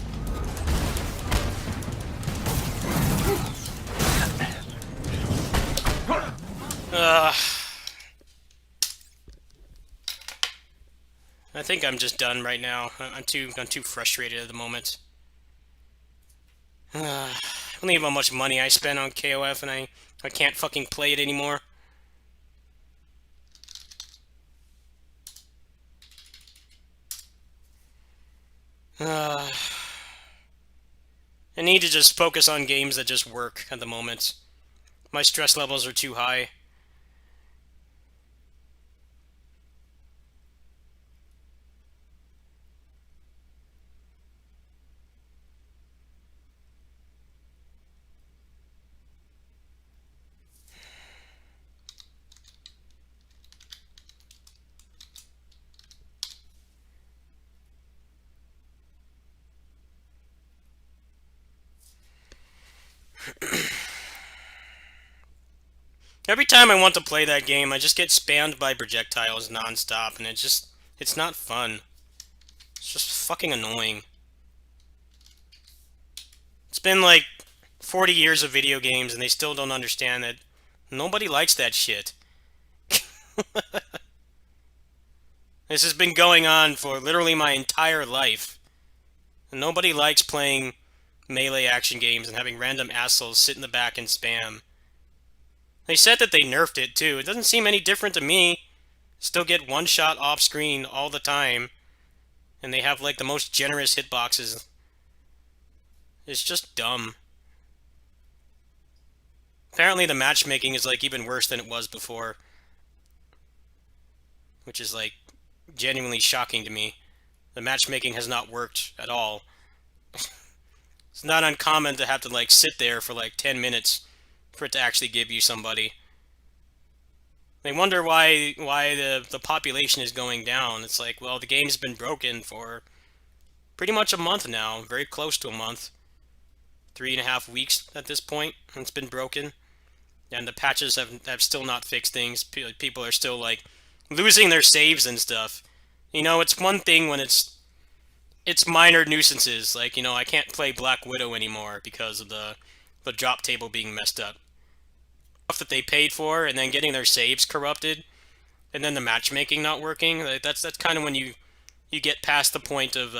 I think I'm just done right now. I'm too frustrated at the moment. I believe how much money I spent on KOF, and I can't fucking play it anymore. I need to just focus on games that just work at the moment. My stress levels are too high. Every time I want to play that game, I just get spammed by projectiles non-stop, and it's not fun. It's just fucking annoying. It's been like 40 years of video games, and they still don't understand that nobody likes that shit. This has been going on for literally my entire life. And nobody likes playing melee action games and having random assholes sit in the back and spam. They said that they nerfed it too. It doesn't seem any different to me. Still get one shot off screen all the time. And they have like the most generous hitboxes. It's just dumb. Apparently the matchmaking is like even worse than it was before. Which is like genuinely shocking to me. The matchmaking has not worked at all. It's not uncommon to have to like sit there for like 10 minutes for it to actually give you somebody. They wonder why the population is going down. It's like, well, the game's been broken for pretty much a month now, very close to a month. 3.5 weeks at this point, it's been broken. And the patches have still not fixed things. People are still like losing their saves and stuff. You know, it's one thing when it's minor nuisances, like, you know, I can't play Black Widow anymore because of the drop table being messed up. Stuff that they paid for, and then getting their saves corrupted, and then the matchmaking not working. Like, that's kind of when you get past the point of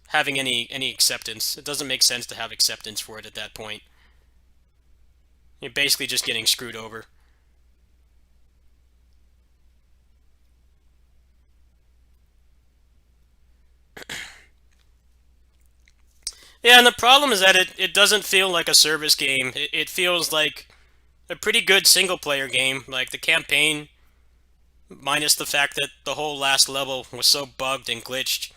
having any acceptance. It doesn't make sense to have acceptance for it at that point. You're basically just getting screwed over. Yeah, and the problem is that it doesn't feel like a service game. It feels like a pretty good single-player game. Like, the campaign, minus the fact that the whole last level was so bugged and glitched,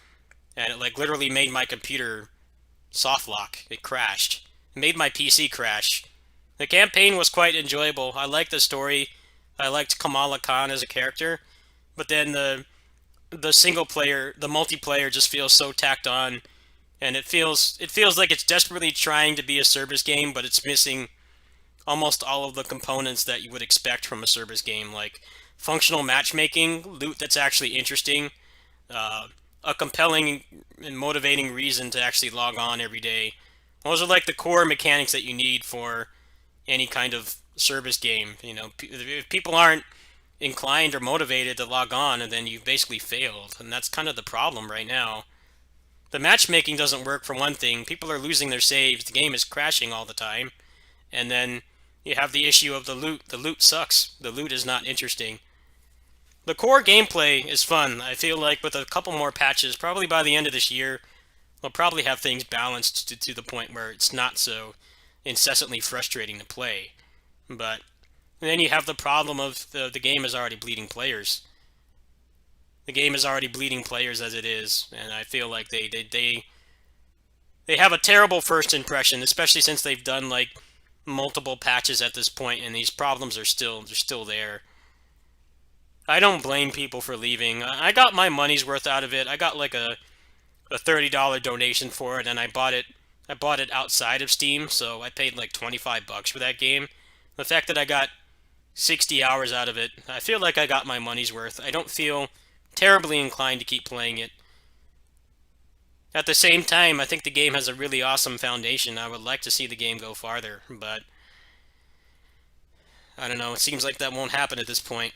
and it, like, literally made my computer soft lock. It crashed. It made my PC crash. The campaign was quite enjoyable. I liked the story. I liked Kamala Khan as a character. But then the single-player, the multiplayer just feels so tacked on. And it feels like it's desperately trying to be a service game, but it's missing almost all of the components that you would expect from a service game, like functional matchmaking, loot that's actually interesting, a compelling and motivating reason to actually log on every day. Those are like the core mechanics that you need for any kind of service game. You know, if people aren't inclined or motivated to log on, and then you've basically failed, and that's kind of the problem right now. The matchmaking doesn't work for one thing. People are losing their saves. The game is crashing all the time. And then you have the issue of the loot. The loot sucks. The loot is not interesting. The core gameplay is fun. I feel like with a couple more patches, probably by the end of this year, we'll probably have things balanced to the point where it's not so incessantly frustrating to play. But then you have the problem of the game is already bleeding players. The game is already bleeding players as it is, and I feel like they have a terrible first impression, especially since they've done like multiple patches at this point, and these problems are still there. I don't blame people for leaving. I got my money's worth out of it. I got like a $30 donation for it, and I bought it outside of Steam, so I paid like $25 for that game. The fact that I got 60 hours out of it. I feel like I got my money's worth. I don't feel terribly inclined to keep playing it. At the same time, I think the game has a really awesome foundation. I would like to see the game go farther, but I don't know. It seems like that won't happen at this point.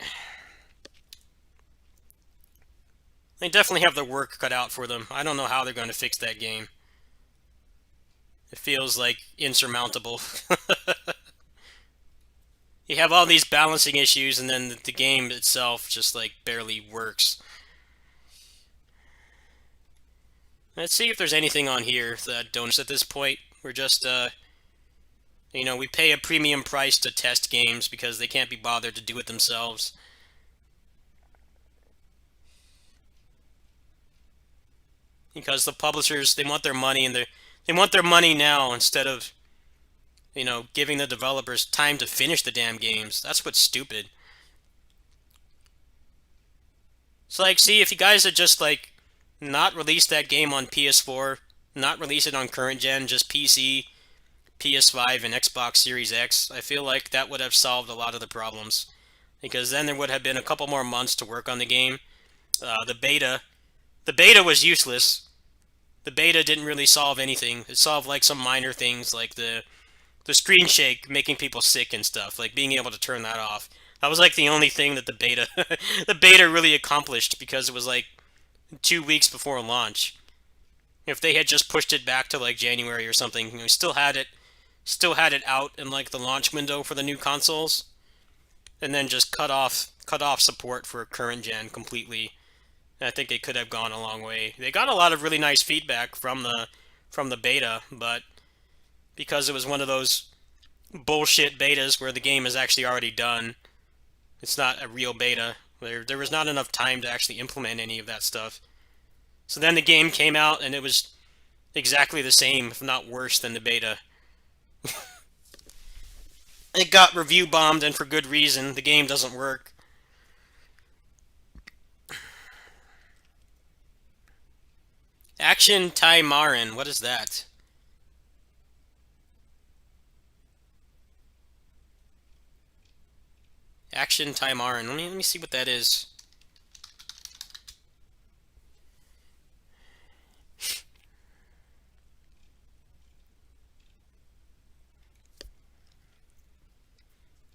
They definitely have their work cut out for them. I don't know how they're going to fix that game. It feels like insurmountable. You have all these balancing issues, and then the game itself just like barely works. Let's see if there's anything on here that don't. At this point, we're just you know, we pay a premium price to test games because they can't be bothered to do it themselves. Because the publishers, they want their money, and they want their money now instead of, you know, giving the developers time to finish the damn games. That's what's stupid. It's like, see, if you guys had just, like, not released that game on PS4, not release it on current gen, just PC, PS5, and Xbox Series X, I feel like that would have solved a lot of the problems. Because then there would have been a couple more months to work on the game. The beta was useless. The beta didn't really solve anything. It solved like some minor things, like the screen shake making people sick and stuff, like being able to turn that off. That was like the only thing that the beta really accomplished, because it was like 2 weeks before launch. If they had just pushed it back to like January or something, you know, still had it out in like the launch window for the new consoles, and then just cut off support for current gen completely, I think it could have gone a long way. They got a lot of really nice feedback from the beta, but because it was one of those bullshit betas where the game is actually already done, it's not a real beta. There was not enough time to actually implement any of that stuff. So then the game came out and it was exactly the same, if not worse, than the beta. It got review bombed, and for good reason. The game doesn't work. Action Taimarin, what is that? Action Taimarin, let me see what that is.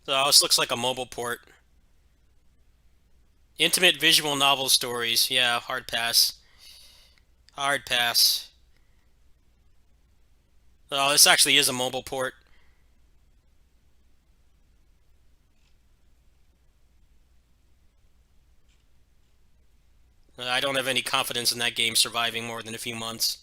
So this looks like a mobile port. Intimate visual novel stories, yeah, hard pass. Hard pass. Oh, this actually is a mobile port. I don't have any confidence in that game surviving more than a few months.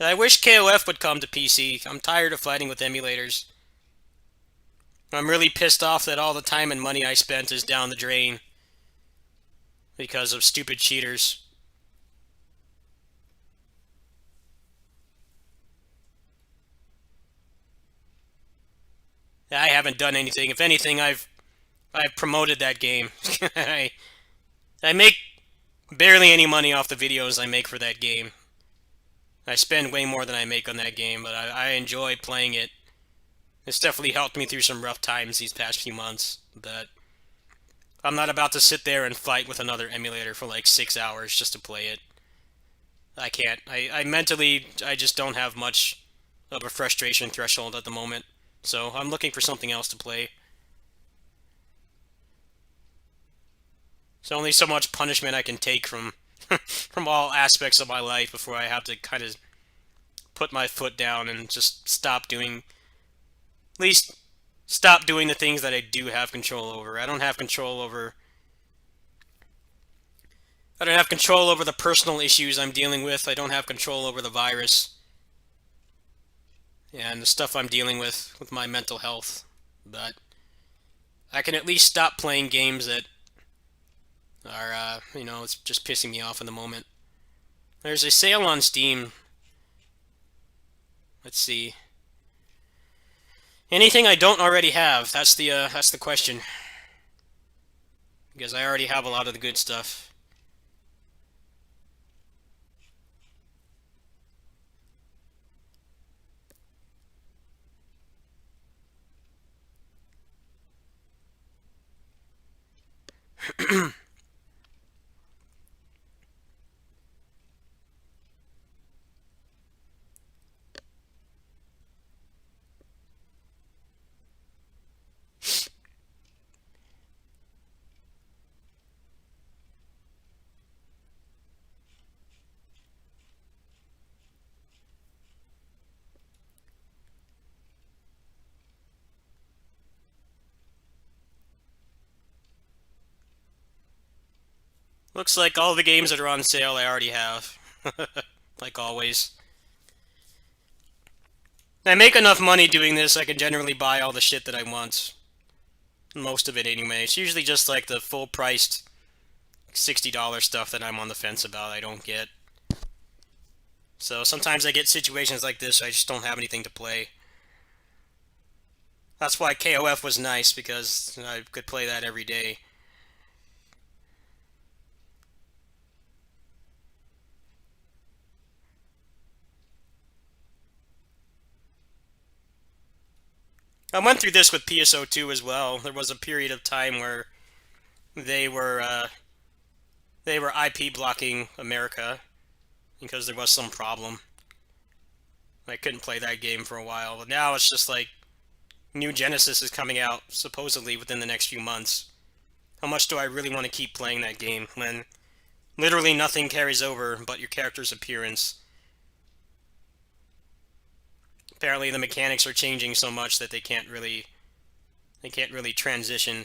I wish KOF would come to PC. I'm tired of fighting with emulators. I'm really pissed off that all the time and money I spent is down the drain because of stupid cheaters. I haven't done anything. If anything, I've promoted that game. I make barely any money off the videos I make for that game. I spend way more than I make on that game, but I enjoy playing it. It's definitely helped me through some rough times these past few months, but I'm not about to sit there and fight with another emulator for like 6 hours just to play it. I can't. I mentally, I just don't have much of a frustration threshold at the moment, so I'm looking for something else to play. There's only so much punishment I can take from from all aspects of my life before I have to kind of put my foot down and just stop doing, at least stop doing the things that I do have control over. I don't have control over the personal issues I'm dealing with. I don't have control over the virus and the stuff I'm dealing with my mental health. But I can at least stop playing games that are, you know, it's just pissing me off in the moment. There's a sale on Steam. Let's see. Anything I don't already have? That's the question. Because I already have a lot of the good stuff. Looks like all the games that are on sale I already have. Like always. I make enough money doing this, I can generally buy all the shit that I want. Most of it anyway. It's usually just like the full-priced $60 stuff that I'm on the fence about I don't get. So sometimes I get situations like this, I just don't have anything to play. That's why KOF was nice, because I could play that every day. I went through this with PSO2 as well. There was a period of time where they were IP blocking America because there was some problem. I couldn't play that game for a while, but now it's just like New Genesis is coming out supposedly within the next few months. How much do I really want to keep playing that game when literally nothing carries over but your character's appearance? Apparently the mechanics are changing so much that they can't really transition.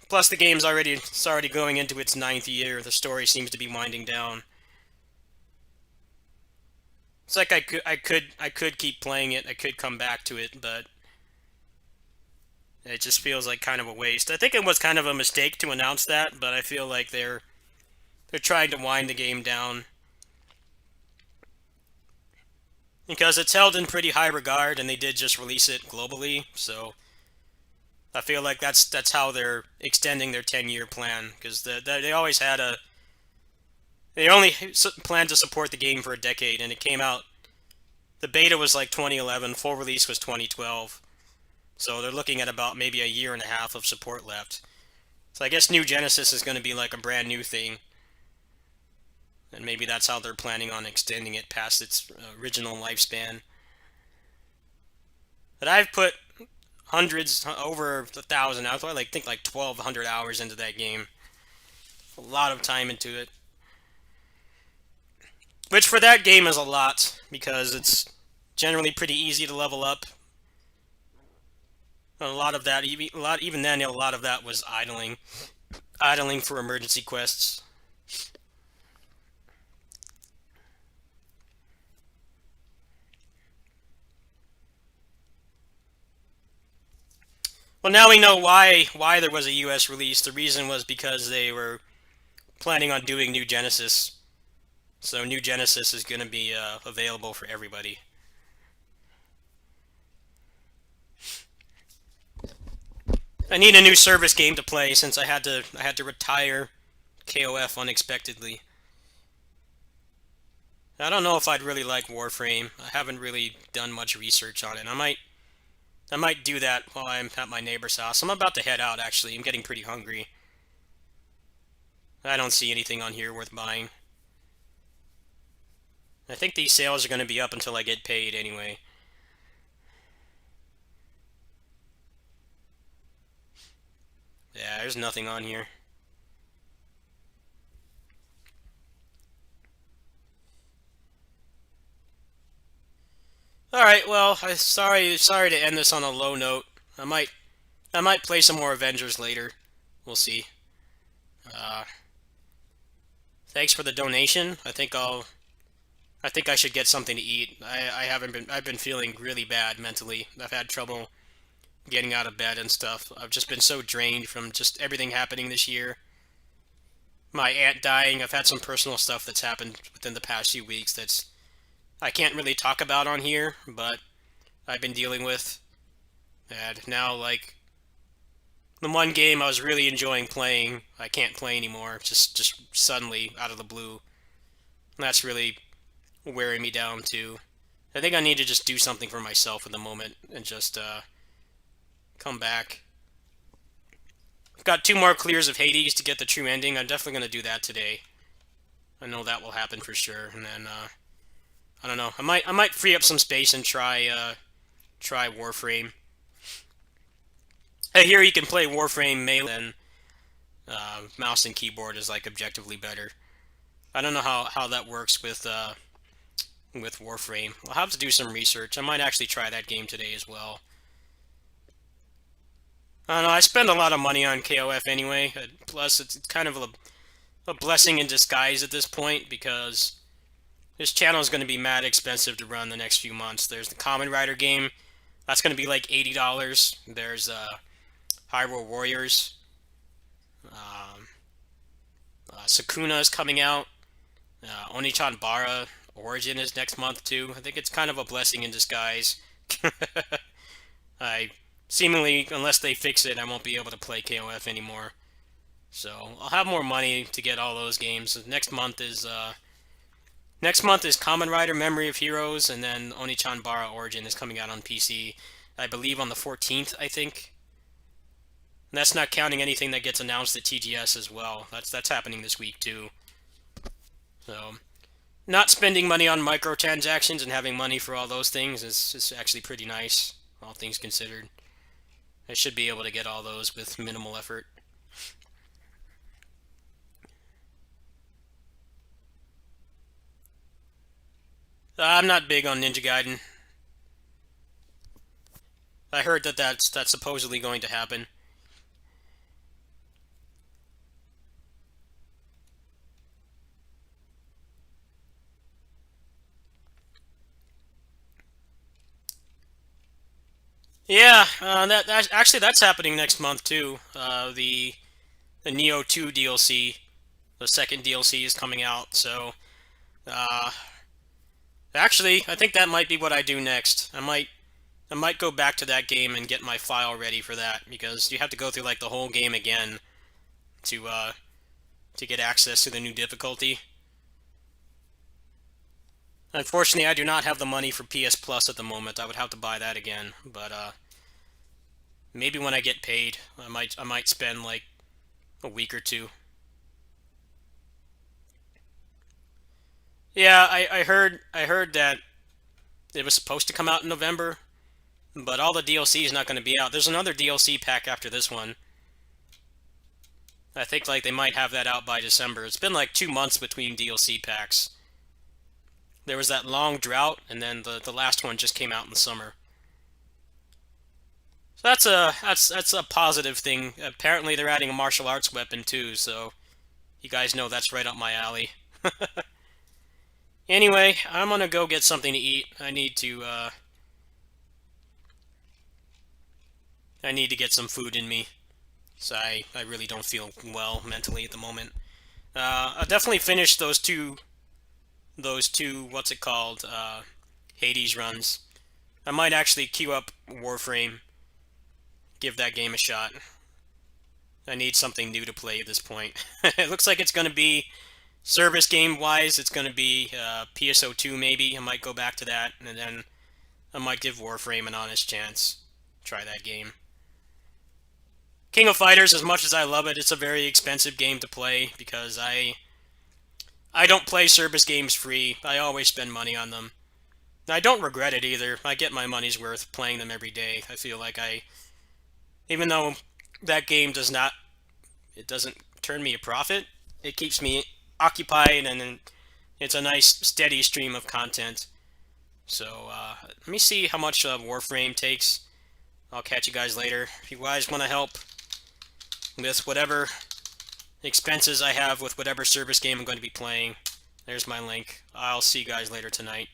Plus the game's already going into its 9th year. The story seems to be winding down. It's like I could keep playing it. I could come back to it, but it just feels like kind of a waste. I think it was kind of a mistake to announce that, but I feel like they're trying to wind the game down. Because it's held in pretty high regard, and they did just release it globally, so I feel like that's how they're extending their 10-year plan, because they always had they only planned to support the game for a decade, and it came out, the beta was like 2011, full release was 2012, so they're looking at about maybe a year and a half of support left. So I guess New Genesis is going to be like a brand new thing. And maybe that's how they're planning on extending it past its original lifespan. But I've put hundreds, over 1,000, I think like 1,200 hours into that game. A lot of time into it. Which for that game is a lot, because it's generally pretty easy to level up. A lot of that, even then, a lot of that was idling for emergency quests. Well, now we know why there was a US release. The reason was because they were planning on doing New Genesis. So New Genesis is going to be available for everybody. I need a new service game to play since I had to retire KOF unexpectedly. I don't know if I'd really like Warframe. I haven't really done much research on it. I might do that while I'm at my neighbor's house. I'm about to head out, actually. I'm getting pretty hungry. I don't see anything on here worth buying. I think these sales are going to be up until I get paid anyway. Yeah, there's nothing on here. Alright, well, sorry to end this on a low note. I might play some more Avengers later. We'll see. Thanks for the donation. I think I should get something to eat. I've been feeling really bad mentally. I've had trouble getting out of bed and stuff. I've just been so drained from just everything happening this year. My aunt dying. I've had some personal stuff that's happened within the past few weeks that's I can't really talk about on here, but I've been dealing with. And now, like, the one game I was really enjoying playing, I can't play anymore, just suddenly, out of the blue. And that's really wearing me down, too. I think I need to just do something for myself at the moment, and just, come back. I've got 2 more clears of Hades to get the true ending. I'm definitely going to do that today. I know that will happen for sure. And then, I don't know. I might free up some space and try Warframe. I hear you can play Warframe melee, and mouse and keyboard is like objectively better. I don't know how that works with Warframe. I'll have to do some research. I might actually try that game today as well. I don't know, I spend a lot of money on KOF anyway. Plus, it's kind of a blessing in disguise at this point, because this channel is going to be mad expensive to run the next few months. There's the Kamen Rider game. That's going to be like $80. There's Hyrule Warriors. Sakuna is coming out. Onichan Bara Origin is next month too. I think it's kind of a blessing in disguise. Seemingly, unless they fix it, I won't be able to play KOF anymore. So I'll have more money to get all those games. Next month is Kamen Rider Memory of Heroes, and then Onichan Bara Origin is coming out on PC, I believe on the 14th, I think. And that's not counting anything that gets announced at TGS as well. That's happening this week too. So, not spending money on microtransactions and having money for all those things is actually pretty nice, all things considered. I should be able to get all those with minimal effort. I'm not big on Ninja Gaiden. I heard that that's supposedly going to happen. Yeah, that's happening next month too. The Neo 2 DLC, the second DLC is coming out. So, actually, I think that might be what I do next. I might go back to that game and get my file ready for that, because you have to go through like the whole game again to get access to the new difficulty. Unfortunately, I do not have the money for PS Plus at the moment. I would have to buy that again, but maybe when I get paid, I might spend like a week or two. Yeah, I heard that it was supposed to come out in November, but all the DLC is not going to be out. There's another DLC pack after this one. I think like they might have that out by December. It's been like 2 months between DLC packs. There was that long drought, and then the last one just came out in the summer. So that's a positive thing. Apparently they're adding a martial arts weapon too, so you guys know that's right up my alley. Anyway, I'm gonna go get something to eat. I need to get some food in me. So I really don't feel well mentally at the moment. I'll definitely finish those two what's it called, Hades runs. I might actually queue up Warframe, give that game a shot. I need something new to play at this point. It looks like it's going to be, service game wise, it's going to be PSO2 maybe. I might go back to that, and then I might give Warframe an honest chance. Try that game. King of Fighters, as much as I love it, it's a very expensive game to play, because I don't play service games free. I always spend money on them. I don't regret it either. I get my money's worth playing them every day. I feel like even though that game doesn't turn me a profit, it keeps me occupied, and it's a nice steady stream of content. So let me see how much Warframe takes. I'll catch you guys later. If you guys want to help with whatever expenses I have with whatever service game I'm going to be playing, there's my link. I'll see you guys later tonight.